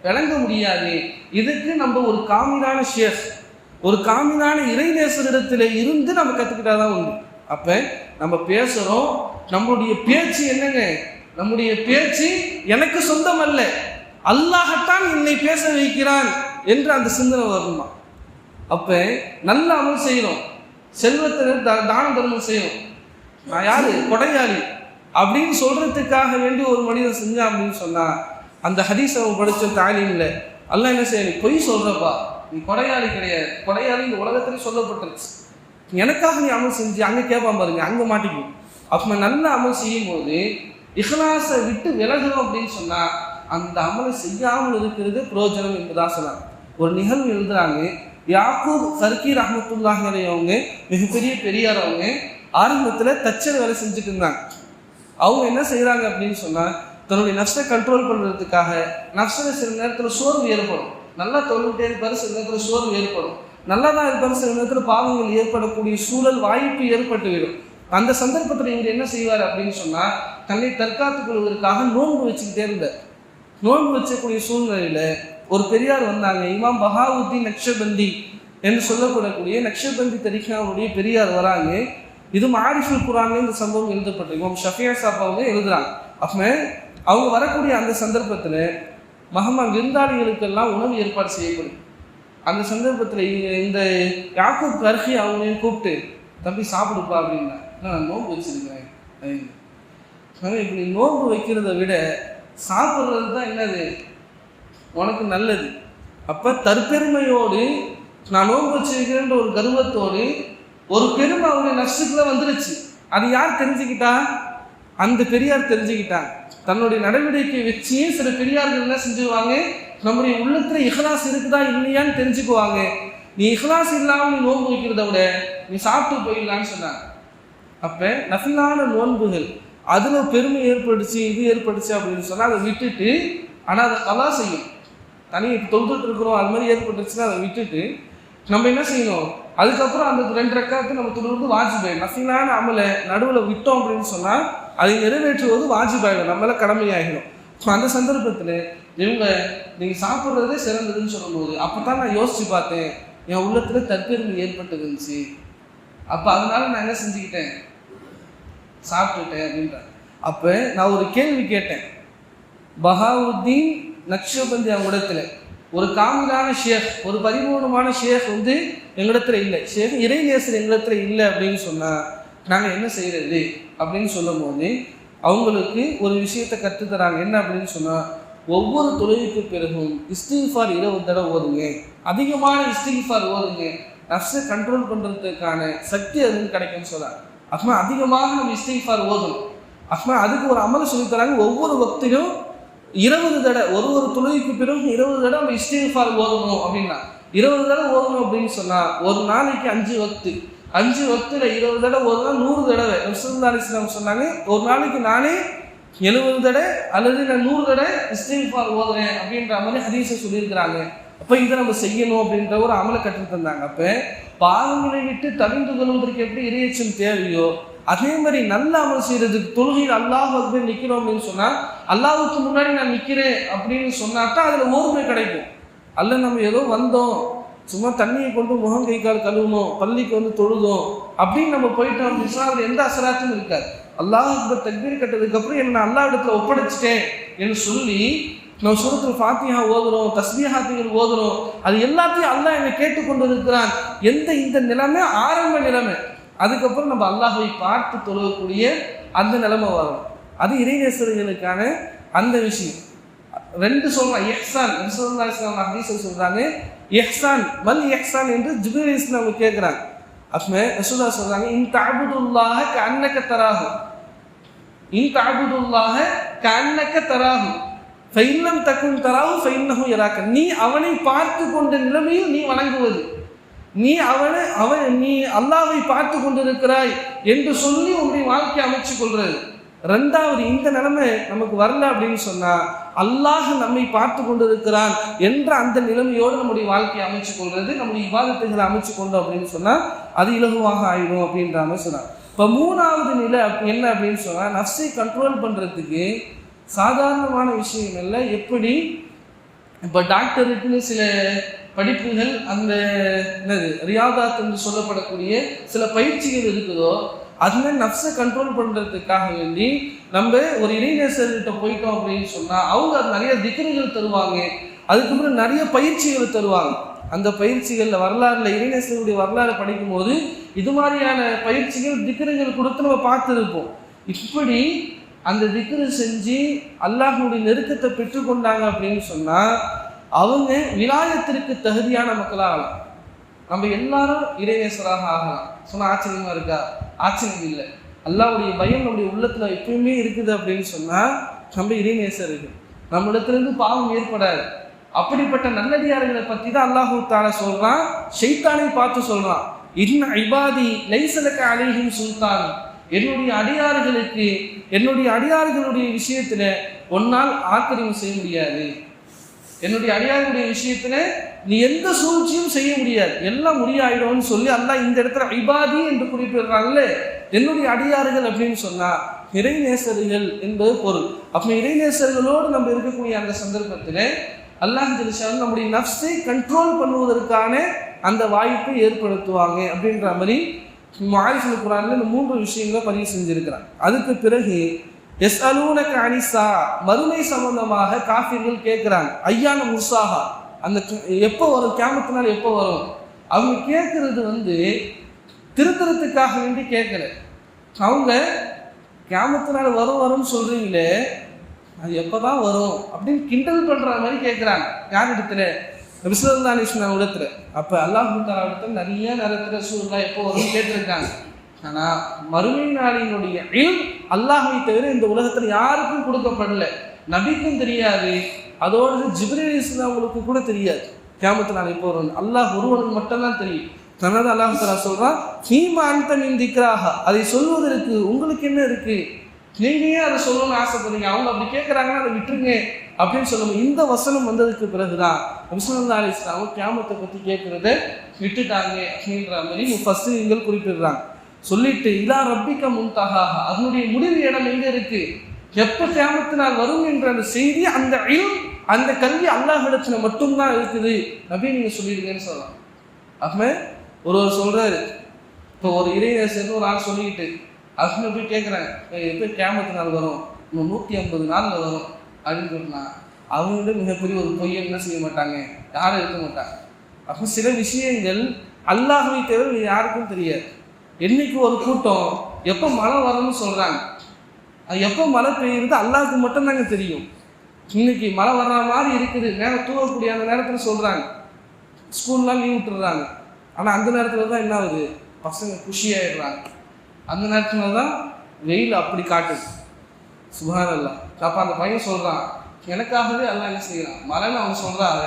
விளங்க முடியாது. இதுக்கு நம்ம ஒரு காமிலான ஷேக், ஒரு காமிலான இறைநேசரிடத்துல இருந்து நம்ம கற்றுக்கிட்டாதான் உண்டு. அப்போ நம்ம பேசுகிறோம், நம்மளுடைய பேச்சு என்னங்க, நம்முடைய பேச்சு எனக்கு சொந்தம் அல்ல, அல்லாஹத்தான் என்னை பேச வைக்கிறான் என்று அந்த சிந்தனை வரணுமா. அப்போ நல்ல அமல் செய்யணும், செல்வத்தை தான தர்மம் செய்யணும். நான் யாரு, கொடையாளி அப்படின்னு சொல்றதுக்காக வேண்டி ஒரு மனிதன் செஞ்சான் அப்படின்னு சொன்னா, அந்த ஹதீஸ் அவன் படிச்ச தாலீம்ல அல்லாஹ் என்ன செய்ய, நீ பொய் சொல்றப்பா, நீ கொடையாளி கிடையாது, கொடையாளி இந்த உலகத்திலே சொல்லப்பட்டுருச்சு, எனக்காக நீ அமல் செஞ்சு அங்கே கேட்பான் பாருங்க, அங்கே மாட்டிக்கும். அப்போ நல்ல அமல் செய்யும் போது இஹ்லாஸை விட்டு விலகணும் அப்படின்னு சொன்னா அந்த அமலை செய்யாமல் இருக்கிறது பிரயோஜனம் என்பதாக சொன்னாங்க. ஒரு நிகழ்வு எழுதுறாங்க, யாக்கூப் கர்கி ரஹ்மத்துல்லாஹி அலைஹி அவங்க மிகப்பெரிய பெரியார். அவங்க ஆரம்பத்தில் தச்சர் வேலை செஞ்சுட்டு இருந்தாங்க. அவங்க என்ன செய்கிறாங்க அப்படின்னு சொன்னால், தன்னுடைய நஃப்ஸை கண்ட்ரோல் பண்ணுறதுக்காக, நஃப்ஸில் சில நேரத்தில் சோர்வு ஏற்படும், நல்லா தொழுகிட்டே இருப்பார், சில நேரத்தில் சோர்வு ஏற்படும், நல்லா தான் இருப்பார், சில நேரத்தில் பாவங்கள் ஏற்படக்கூடிய சூழல் வாய்ப்பு ஏற்பட்டுவிடும். அந்த சந்தர்ப்பத்தில் இவர் என்ன செய்வார் அப்படின்னு சொன்னால், தன்னை தற்காத்துக் கொள்வதற்காக நோன்பு வச்சுக்கிட்டே இருந்தார். நோன்பு வச்சக்கூடிய சூழ்நிலையில் ஒரு பெரியார் வந்தாங்க, இமாம் பஹாவுத்தீன் நக்ஷபந்தி என்று சொல்லப்படக்கூடிய நக்ஷபந்தி தரிகாவுடைய பெரியார் வராங்க. இது மாரிஃபுல் குர்ஆன்ல இந்த சம்பவம் எழுதப்பட்டது. இமாம் ஷஃபியா சாப் அவங்க எழுதுறாங்க. அப்போ அவங்க வரக்கூடிய அந்த சந்தர்ப்பத்தில் விருந்தாளிகளுக்கெல்லாம் உணவு ஏற்பாடு செய்யப்படும். அந்த சந்தர்ப்பத்தில் இந்த யாக்கூப் கர்கி அவங்களையும் கூப்பிட்டு, தம்பி சாப்பிடுப்பா அப்படின்னா, நான் நோன்பு வச்சிருக்கிறேன். இப்படி நோன்பு வைக்கிறத விட சாப்பிட்றது தான் என்னது உனக்கு நல்லது. அப்போ தற்பெருமையோடு நான் நோன்பு வச்சிருக்கிறேன்ற ஒரு கர்வத்தோடு ஒரு பெருமை அவருடைய நஷ்டத்துல வந்துருச்சு. அது யார் தெரிஞ்சுக்கிட்டா, அந்த பெரியார் தெரிஞ்சுக்கிட்டாங்க. தன்னுடைய நடவடிக்கை வச்சு சில பெரியார்கள் என்ன செஞ்சுருவாங்க, நம்முடைய உள்ளத்துல இஹ்லாஸ் இருக்குதா இல்லையான்னு தெரிஞ்சுக்குவாங்க. நீ இஹ்லாஸ் இல்லாமல் நீ நோன்பு வைக்கிறத விட நீ சாப்பிட்டு போயிடலான்னு சொன்னாங்க. அப்ப நஃபிலான நோன்புகள் அதுல பெருமை ஏற்படுச்சு, இது ஏற்படுச்சு அப்படின்னு சொன்னா அதை விட்டுட்டு, ஆனா அதை கலா செய்யும். தனி தொழுதுட்டு இருக்கிறோம், அது மாதிரி ஏற்பட்டுச்சுன்னா அதை விட்டுட்டு நம்ம என்ன செய்யணும், அதுக்கப்புறம் அந்த 2 ரக்காத்து நம்ம தொழுவது வாஜிபாயிடும். நஃபிலான அமலை நடுவில் விட்டோம் அப்படின்னு சொன்னால் அதை நிறைவேற்றுவது வாஜிபாயிடும், நம்மள கடமையாகிடும். அந்த சந்தர்ப்பத்தில் இவங்க நீங்கள் சாப்பிட்றதே சிறந்ததுன்னு சொல்லும்போது அப்போ தான் நான் யோசித்து பார்த்தேன், என் உள்ளத்தில் தற்பெருமை ஏற்பட்டு இருந்துச்சு. அப்போ அதனால நான் என்ன செஞ்சுக்கிட்டேன், சாப்பிட்டுட்டேன் அப்படின்றாங்க. அப்போ நான் ஒரு கேள்வி கேட்டேன், பஹாவுத்தீன் நக்ஷபந்தி அவங்க இடத்துல ஒரு காமிலான ஷேக், ஒரு பரிபூர்ணமான ஷேக் எங்களிடத்துல இல்லை, ஷேக் இறைநேசர் எங்களிடத்துல இல்லை அப்படின்னு சொன்னால் நாங்கள் என்ன செய்கிறது அப்படின்னு சொல்லும் போது அவங்களுக்கு ஒரு விஷயத்தை கற்றுத்தராங்க. என்ன அப்படின்னு சொன்னால், ஒவ்வொரு தொழுகைக்கு பிறகும் இஸ்திக்ஃபார் 20 தடவை ஓதுங்க, அதிகமான இஸ்திக்ஃபார் ஓதுங்க, நஃப்ஸை கண்ட்ரோல் பண்ணுறதுக்கான சக்தி அதுன்னு கிடைக்கும்னு சொல்கிறாங்க. அப்போ அதிகமாக நம்ம இஸ்திக்ஃபார் ஓதணும். அப்போ அதுக்கு ஒரு அமலை சொல்லித்தராங்க, ஒவ்வொரு வக்திலும் 20 தடவை, ஒரு தொழுகைக்கு பிறகு 20 தடவை நம்ம இஸ்திக்ஃபார் ஓதணும் அப்படின்னா 20 தடவை ஓதணும் அப்படின்னு சொன்னால் ஒரு நாளைக்கு 5 வக்து, 5 வக்தில் 20 தடவை ஓதுனா 100 தடவை. ரசூலுல்லாஹி அலைஹி வஸல்லம் சொன்னாங்க, ஒரு நாளைக்கு நானே 70 தடவை அல்லது நான் 100 தடவை இஸ்திக்ஃபார் ஓதுறேன் அப்படின்ற மாதிரி ஹதீஸை சொல்லியிருக்கிறாங்க. அப்போ இதை நம்ம செய்யணும் அப்படின்ற ஒரு அமலை கற்றுத் தந்தாங்க. அப்போ பாவங்களை விட்டு தவிர்த்து கொள்வதற்கு எப்படி இறையச்சம் தேவையோ அதே மாதிரி நல்ல அமல் செய்யறதுக்கு தொழுகையில் அல்லாஹ் அக்பர் நிற்கிறோம் அப்படின்னு சொன்னால், அல்லாஹ்வுக்கு முன்னாடி நான் நிற்கிறேன் அப்படின்னு சொன்னாதான் அதில் ஓர்மை கிடைக்கும். அல்ல நம்ம ஏதோ வந்தோம், சும்மா தண்ணியை கொண்டு முகம் கை கால் கழுவணும், பள்ளிக்கு தொழுதோம் அப்படின்னு நம்ம போயிட்டோம் அப்படின்னு சொன்னால் அதில் எந்த அசராத்தும் இருக்காது. அல்லாஹ் அக்பர் தக்பீர் கட்டதுக்கப்புறம் என்ன அல்லாஹ் இடத்துல ஒப்படைச்சிட்டேன் என்று சொல்லி நம்ம சூரத்துல் ஃபாத்திஹா ஓதுறோம், தஸ்பீஹாத்துகள் ஓதுறோம், அது எல்லாத்தையும் அல்லாஹ் என்னை கேட்டுக்கொண்டு இருக்கிறான். இந்த நிலைமை ஆரம்ப நிலைமை. அதுக்கப்புறம் நம்ம அல்லாஹ்வை பார்த்து தொழக்கூடிய அந்த நிலைமை வரும். அது இறைநேசர்களுக்கான அந்த விஷயம். 2 சொல்றாங்க, இஹ்சான். ரசூலுல்லாஹி ஸல்லல்லாஹு அலைஹி வஸல்லம் சொல்றாங்க, இஹ்சான் மல் இஹ்சான் என்று ஜிப்ரீல் அலைஹிஸ்ஸலாம் அவங்க கேட்குறாங்க. அப்போ ரசூலுல்லாஹி சொல்றாங்க, இன் தஅபுதுல்லாஹ கஅன்னக தராஹு, இன் தஅபுதுல்லாஹ கஅன்னக தராஹு ஃபைன்னம் தகுன் தராஹு ஃபைன்னஹு யராக. நீ அவனை பார்த்து கொண்ட நிலைமையில் நீ வணங்குவது, நீ அல்லாஹ்வை பார்த்து கொண்டிருக்கிறாய் என்று சொல்லி உன்னுடைய வாழ்க்கையை அமைச்சு கொள்றது. ரெண்டாவது, இந்த நிலைமை நமக்கு வரல அப்படின்னு சொன்னா அல்லாஹ் நம்மை பார்த்து கொண்டிருக்கிறான் என்ற அந்த நிலைமையோடு நம்முடைய வாழ்க்கையை அமைச்சு கொள்றது, நம்முடைய இபாதத்துகளை அமைச்சு கொண்டோம் அப்படின்னு சொன்னா அது இலகுவாக ஆயிடும் அப்படின்ற மாதிரி சொன்னார். இப்போ மூணாவது நிலை என்ன அப்படின்னு சொன்னா, நஃப்ஸை கண்ட்ரோல் பண்றதுக்கு சாதாரணமான விஷயம் இல்லை. எப்படி இப்போ டாக்டருக்குன்னு சில படிப்புகள், அந்த ரியாதாத் என்று சொல்லப்படக்கூடிய சில பயிற்சிகள் இருக்குதோ, அதுமாதிரி நஃப்ஸை கண்ட்ரோல் பண்ணுறதுக்காக வேண்டி நம்ம ஒரு இறைநேசர்கிட்ட போயிட்டோம் அப்படின்னு சொன்னால் அவங்க அது நிறைய திக்ருகள் தருவாங்க, அதுக்கப்புறம் நிறைய பயிற்சிகள் தருவாங்க. அந்த பயிற்சிகளில் வரலாறுல இறைநேசருடைய வரலாறு படிக்கும் போது இது மாதிரியான பயிற்சிகள் திக்ருகள் கொடுத்து நம்ம பார்த்துருப்போம். இப்படி அந்த திக்ரு செஞ்சு அல்லாஹ்வுடைய நெருக்கத்தை பெற்றுக்கொண்டாங்க அப்படின்னு சொன்னால் அவங்க விலாயத்திற்கு தகுதியான மக்களாகலாம். நம்ம எல்லாரும் இறைநேசராக ஆகலாம். சொன்னால் ஆச்சரியமா இருக்கா? ஆச்சரியம் இல்லை. அல்லாஹ்வுடைய பயம் நம்முடைய உள்ளத்துல எப்பயுமே இருக்குது அப்படின்னு சொன்னா நம்ம இறைநேசர்கள், நம்மிடத்திலிருந்து பாவம் ஏற்படாது. அப்படிப்பட்ட நல்லடியார்களை பற்றி தான் அல்லாஹ் தஆலா சொல்றான். ஷைத்தானை பார்த்து சொல்றான், இன் இபாதி லைஸ லக அலைஹிம் சுல்தான், என்னுடைய அடியார்களுடைய விஷயத்துல ஒன்னால் ஆக்கிரமிப்பு செய்ய முடியாது. என்னுடைய அடியார்களுடைய விஷயத்துல நீ எந்த சூழ்ச்சியும் செய்ய முடியாது, எல்லாம் முடியாயிடும்னு சொல்லி அல்லாஹ் இந்த இடத்துல இபாதி என்று குறிப்பிடுறாங்கல்ல. என்னுடைய அடியார்கள் அப்படின்னு சொன்னா இறைநேசர்கள் என்பது பொருள். அப்ப இறைநேசர்களோடு நம்ம இருக்கக்கூடிய அந்த சந்தர்ப்பத்தில் அல்லாஹ் ஜல்ஷான் நம்முடைய நஃப்ஸை கண்ட்ரோல் பண்ணுவதற்கான அந்த வாய்ப்பை ஏற்படுத்துவாங்க அப்படின்ற மாதிரி மாரிஃபுல் குர்ஆன்ல இந்த 3 விஷயங்களை பதிவு செஞ்சிருக்கிறாங்க. அதுக்கு பிறகு யஸ்அலூனக அனிஸ்ஸா, மறுமை சம்பந்தமாக காஃபிர்கள் கேட்குறாங்க. ஐயான முர்சாஹா, அந்த எப்போ வரும், கியாமத்து நாள் எப்போ வரும்? அவங்க கேட்கறது திருத்தறதுக்காக வேண்டி கேட்கல. அவங்க கியாமத்து நாள் வரும்னு சொல்றீங்களே, அது எப்போதான் வரும் அப்படின்னு கிண்டல் பண்ற மாதிரி கேட்குறாங்க. யார் இடத்துல? நபி ஸல்லல்லாஹு அலைஹி வஸல்லம் இடத்துல. அப்போ அல்லாஹ் தஆலா இடத்துல நிறைய நேரத்தில் ரசூலுல்லாஹ் எப்போ வரும்னு கேட்டிருக்காங்க. ஆனால் மறுமை நாளினுடைய இல்ம் அல்லாஹ்வை தவிர இந்த உலகத்தில் யாருக்கும் கொடுக்கப்படல. நபிக்கும் தெரியாது, அதோடு ஜிப்ரீல் அலைஹிஸ்ஸலாமுக்கு கூட தெரியாது கியாமத்து நாள் எப்போ வரும். அல்லாஹ் ஒருவனுக்கு மட்டும்தான் தெரியும். தனது அல்லாஹ் தஆலா சொல்றான், ஃபீமா அன்த மின் திக்ராஹா, அதை சொல்வதற்கு உங்களுக்கு என்ன இருக்கு, நீங்க ஏன் அதை சொல்லணும்னு ஆசைப்படுறீங்க? அவங்க அப்படி கேட்குறாங்கன்னா அதை விட்டுருங்க அப்படின்னு சொல்லுவோம். இந்த வசனம் வந்ததுக்கு பிறகுதான் நபி ஸல்லல்லாஹு அலைஹி வஸல்லம் கியாமத்தை பற்றி கேட்கறத விட்டுட்டாங்க அப்படின்ற மாதிரி முஃபஸ்ஸிரீன்கள் குறிப்பிடுறாங்க. சொல்லிட்டு இலா ரப்பிக முன்தஹா, அதனுடைய முடிவு இடம் எங்க இருக்கு, எப்போ கியாமத்து நாள் வரும் என்ற அந்த செய்தி, அந்த இல்ம், அந்த கல்வி அல்லாஹ்விடத்துல மட்டும்தான் இருக்குது நபி, நீங்க சொல்லிடுங்கன்னு சொல்லலாம். அப்ப ஒருவர் சொல்றாரு, இப்போ ஒரு இறைநேசர்னு ஒரு ஆள் சொல்லிக்கிட்டு அதுன்னு போய் கேட்குறாங்க, எப்போ கியாமத்து நாள் வரும், இன்னும் 150 நாளில் வரும் அப்படின்னு சொன்னால் அவங்களோட மிகப்பெரிய ஒரு பொய்யை என்ன செய்ய மாட்டாங்க, யாரும் இருக்க மாட்டாங்க. அப்போ சில விஷயங்கள் அல்லாஹ்வை தவிர யாருக்கும் தெரியாது. என்னைக்கு ஒரு கூட்டம் எப்போ மழை வரும்னு சொல்கிறாங்க, அது எப்போ மழை பெய்யுறது அல்லாஹ்வுக்கு மட்டும்தாங்க தெரியும். இன்னைக்கு மழை வர்ற மாதிரி இருக்குது, நேரம் தூங்கக்கூடிய அந்த நேரத்தில் சொல்கிறாங்க, ஸ்கூல்லாம் லீவ் விட்டுடுறாங்க. ஆனால் அந்த நேரத்தில் தான் என்ன ஆகுது, பசங்க குஷியாகிடுறாங்க. அந்த நேரத்தில் தான் வெயில் அப்படி காட்டுது. சுப்ஹானல்லாஹ். அப்போ அந்த பையன் சொல்கிறான், எனக்காகவே அல்லாஹ் என்ன செய்கிறான், மழைன்னு அவங்க சொல்கிறாங்க,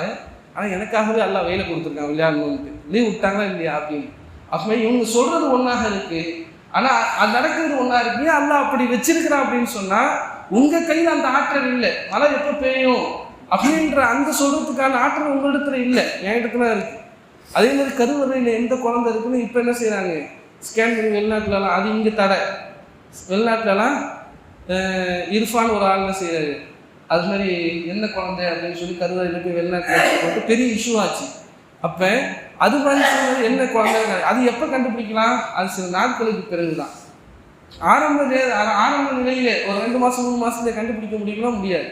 ஆனால் எனக்காகவே அல்லாஹ் வெயிலை கொடுத்துருக்கான் விளையாடணுன்ட்டு, லீவ் விட்டாங்களா இல்லையா அப்படின்னு. அப்போ இவங்க சொல்கிறது ஒன்றாக இருக்குது, ஆனால் அது நடக்கிறது ஒன்றா இருக்கு. அல்லாஹ் அப்படி வச்சிருக்கிறான் அப்படின்னு சொன்னால் உங்கள் கையில் அந்த ஆற்றல் இல்லை, மழை எப்போ பெய்யும் அப்படின்ற அந்த சொல்கிறதுக்கான ஆற்றல் உங்களிடத்துல இல்லை, என் இடத்துல இருக்குது. அதே மாதிரி கருவறையில் எந்த குழந்தை இருக்குன்னு இப்போ என்ன செய்கிறாங்க, ஸ்கேன் பண்ணி வெளிநாட்டிலலாம், அது இங்கே தடை. வெளிநாட்டிலலாம் இர்ஃபான் ஒரு ஆள் என்ன செய்கிறாரு, அது மாதிரி என்ன குழந்தை அப்படின்னு சொல்லி கருவறையில் போய் வெளிநாட்டில் போட்டு பெரிய இஷ்யூ ஆச்சு. அப்போ அது மாதிரி சொல்கிறது என்ன குழந்தை, அது எப்போ கண்டுபிடிக்கலாம், அது சில நாட்களுக்கு பிறகு தான். ஆரம்ப நிலையிலே ஒரு 2 மாதம் 3 மாதத்துல கண்டுபிடிக்க முடியுமா, முடியாது.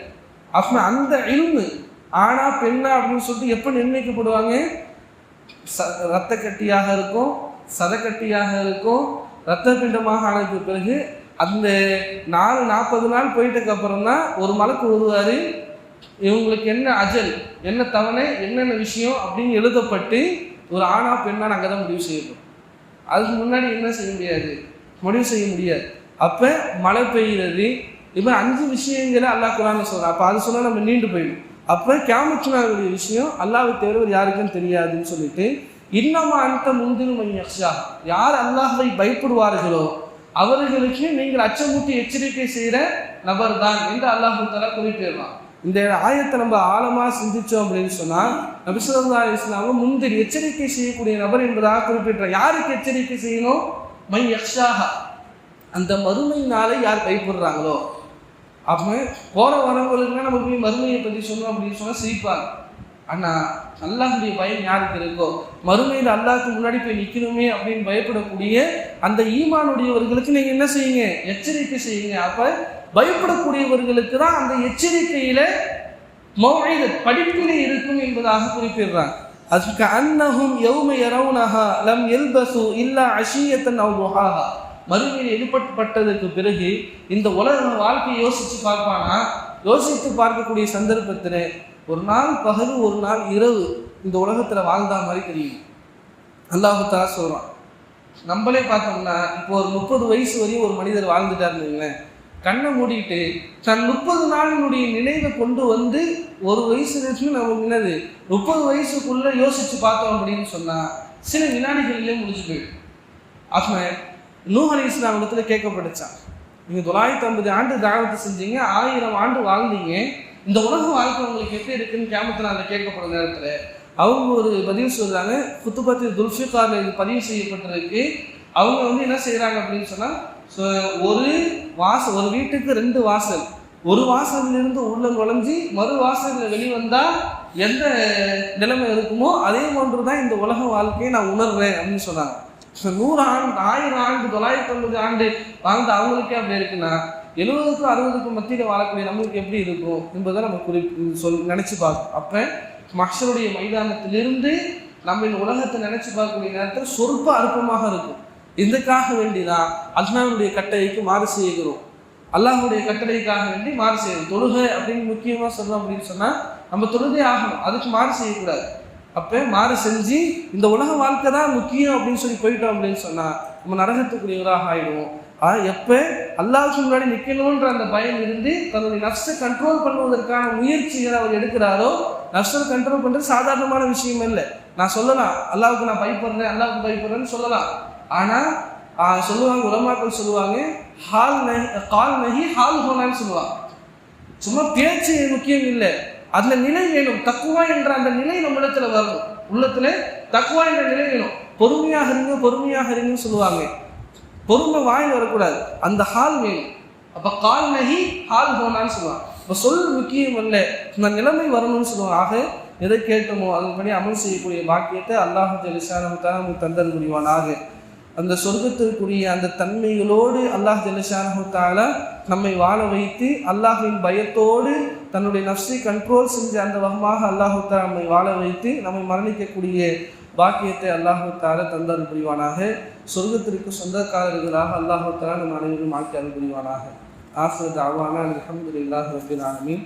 அப்போ அந்த இல்மு ஆனா பெண்ணா அப்படின்னு சொல்லிட்டு எப்போ நிர்ணயிக்கப்படுவாங்க, ரத்த கட்டியாக இருக்கும், சதக்கட்டியாக இருக்கும், ரத்த பிண்டமாக ஆனதுக்கு பிறகு அந்த 40 நாள் போயிட்டதுக்கு அப்புறம் தான் ஒரு மலக்கு வருவார். இவங்களுக்கு என்ன அஜல், என்ன தவணை, என்னென்ன விஷயம் அப்படின்னு எழுதப்பட்டு ஒரு ஆணா பெண்ணான்னு அங்கே தான் முடிவு செய்யப்படும். அதுக்கு முன்னாடி என்ன செய்ய முடியாது, முடிவு செய்ய முடியாது. அப்போ மழை பெய்கிறது, இப்போ 5 விஷயங்களை அல்லாஹ் குர்ஆன்ல சொல்கிறான். அப்போ அது சொன்னால் நம்ம நீண்டு போயிடும். அப்போ கியாமத் நாளுடைய விஷயம் அல்லாஹ்வை தவிர யாருக்கும் தெரியாதுன்னு சொல்லிட்டு இன்னமா அந்த முந்திரும் யக்ஷா, யார் அல்லாஹ்வை பயப்படுவார்களோ அவர்களுக்கு நீங்கள் அச்சமூட்டி எச்சரிக்கை செய்கிற நபர் தான் என்று அல்லாஹ் தஆலா குறிப்பிடுறான். இந்த ஆயத்தை நம்ம ஆழமா சிந்திச்சோம் அப்படின்னு சொன்னால் நபி ஸல்லல்லாஹு அலைஹி வஸல்லம் முந்திரி எச்சரிக்கை செய்யக்கூடிய நபர் என்பதாக குறிப்பிடுறார். யாருக்கு எச்சரிக்கை செய்யணும்? மை யக்ஷாஹா, அந்த மறுமை நாளை யார் பயப்படுறாங்களோ. அப்போ போற வரவங்களுக்குன்னா நம்ம போய் மறுமையை பற்றி சொன்னோம் அப்படின்னு சொன்னால் சிரிப்பாங்க. ஆனால் அல்லாஹ்வுடைய பயம் யாருக்கு இருக்கோ, மறுமையில் அல்லாஹ்க்கு முன்னாடி போய் நிற்கணுமே அப்படின்னு பயப்படக்கூடிய அந்த ஈமானுடையவர்களுக்கு நீங்கள் என்ன செய்யுங்க? எச்சரிக்கை செய்யுங்க. அப்போ பயப்படக்கூடியவர்களுக்கு தான் அந்த எச்சரிக்கையில மௌஇதத் படிப்பிலே இருக்கும் என்பதாக குறிப்பிடுறாங்க. அதுக்கு அன்னஹும் யௌம யரவுனஹா லம் யல்பசு இல்லா அஷியத்தன் அவ் துஹாஹா, மறுமையில் எழுப்பப்பட்டதற்கு பிறகு இந்த உலக வாழ்க்கையை யோசித்து பார்ப்பானா, யோசித்து பார்க்கக்கூடிய சந்தர்ப்பத்தில் ஒரு நாள் பகல் ஒரு நாள் இரவு இந்த உலகத்தில் வாழ்ந்தா மாதிரி தெரியும். அல்லாஹ் தஆலா சொல்கிறான். நம்மளே பார்த்தோம்னா இப்போ ஒரு 30 வயசு வரையும் ஒரு மனிதர் வாழ்ந்துட்டாருன்னு கண்ணை மூடிட்டு தன் 30 நாளினுடைய நினைவை கொண்டு வந்து ஒரு வயசுலேருந்து நமக்கு என்னது 30 வயசுக்குள்ளே யோசித்து பார்த்தோம் அப்படின்னு சொன்னால் சில வினாடிகளிலே முடிஞ்சு போயிடும். அப்போ நூஹ் அலைஹிஸ்ஸலாம் இடத்துல கேட்கப்பட்டுச்சான், நீங்கள் 950 ஆண்டு தாவத்தை செஞ்சீங்க, 1000 ஆண்டு வாழ்ந்தீங்க, இந்த உலக வாழ்க்கை உங்களுக்கு எப்படி இருக்குன்னு கியாமத் நாள்ல கேட்கப்படும் நேரத்தில் அவங்க ஒரு பதிவு சொல்கிறாங்க. குத்துபத்தில் துல்ஃபிகாரில் இது பதிவு செய்யப்பட்டிருக்கு. அவங்க என்ன செய்கிறாங்க அப்படின்னு சொன்னால், ஒரு வீட்டுக்கு 2 வாசல், ஒரு வாசலிலிருந்து உள்ள நுழைஞ்சி மறு வாசலில் வெளிவந்தால் எந்த நிலைமை இருக்குமோ அதே போன்று தான் இந்த உலக வாழ்க்கையை நான் உணர்றேன் அப்படின்னு சொன்னாங்க. 100 ஆண்டு 1000 ஆண்டு 950 ஆண்டு வாழ்ந்த அவங்களுக்கே அப்படி இருக்குன்னா 70க்கும் 60க்கும் மத்தியில் வாழக்கூடிய நம்மளுக்கு எப்படி இருக்கும் என்பதை நம்ம நினச்சி பார்க்கணும். அப்போ மஹ்ஷருடைய மைதானத்திலிருந்து நம்ம இந்த உலகத்தை நினச்சி பார்க்கக்கூடிய நேரத்தில் சொற்ப அற்பமாக இருக்கும். இதுக்காக வேண்டிதான் அல்லாஹ்வுடைய கட்டளைக்கு மாறு செய்கிறோம். அல்லாஹ்வுடைய கட்டளைக்காக வேண்டி மாறு செய்யணும். தொழுகை அப்படின்னு முக்கியமாக சொல்கிறோம் அப்படின்னு சொன்னால் நம்ம தொழுகை ஆகணும், அதுக்கு மாறு செய்யக்கூடாது. அப்போ மாறு செஞ்சு இந்த உலக வாழ்க்கை தான் முக்கியம் அப்படின்னு சொல்லி போயிட்டோம் அப்படின்னு சொன்னால் நம்ம நரகத்துக்குரியவராக ஆகிடுவோம். எப்போ அல்லாஹ்வுக்கு முன்னாடி நிற்கணுன்ற அந்த பயம் இருந்து தன்னுடைய நஃப்ஸை கண்ட்ரோல் பண்ணுவதற்கான முயற்சிகளை அவர் எடுக்கிறாரோ, நஃப்ஸை கண்ட்ரோல் பண்ணுறது சாதாரணமான விஷயம் இல்லை. நான் சொல்லலாம் அல்லாஹ்வுக்கு நான் பயப்படுறேன், அல்லாஹ்வுக்கு பயப்படுறேன்னு சொல்லலாம். ஆனால் சொல்லுவாங்க, உலமாக்கள் சொல்லுவாங்க, கால் நஹி ஹால் ஹோனான்னு சொல்லுவாங்க. சும்மா பேச்சு முக்கியம் இல்லை, அதில் நிலை வேணும். தக்குவா என்ற அந்த நிலை நம்ம இடத்துல வரணும். உள்ளத்தில் தக்குவா என்ற நிலை வேணும். பொறுமையாக இருங்கன்னு சொல்லுவாங்க. பொறுமை வாயில் வரக்கூடாது, அந்த ஹால் வேணும். அப்போ கால் நஹி ஹால் ஹோனான்னு சொல்லுவாங்க. இப்போ சொல் முக்கியம் இல்லை, இந்த நிலைமை வரணும்னு சொல்லுவாங்க. ஆக எதை கேட்டோமோ அதன்படி அமல் செய்யக்கூடிய பாக்கியத்தை அல்லாஹ் ஜல்ல ஷானஹு தஆலா தந்தல் புரிவானாக. அந்த சொர்க்கத்திற்குரிய அந்த தன்மைகளோடு அல்லாஹ் ஜல்ல ஷானஹு தஆலா நம்மை வாழ வைத்து அல்லாஹ்வின் பயத்தோடு தன்னுடைய நஃப்ஸை கண்ட்ரோல் செஞ்ச அந்த வகமாக அல்லாஹ் தஆலா நம்மை வாழ வைத்து நம்மை மரணிக்கக்கூடிய பாக்கியத்தை அல்லாஹ் தஆலா தந்தல் புரிவானாக. சொர்க்கத்திற்கு சொந்தக்காரர்களாக அல்லாஹ் தஆலா நம் அனைவரும் ஆக்கி அருள் புரிவானாக. ஆஃபிரு தஅவானா அல்ஹம்துலில்லாஹி ரப்பில் ஆலமீன்.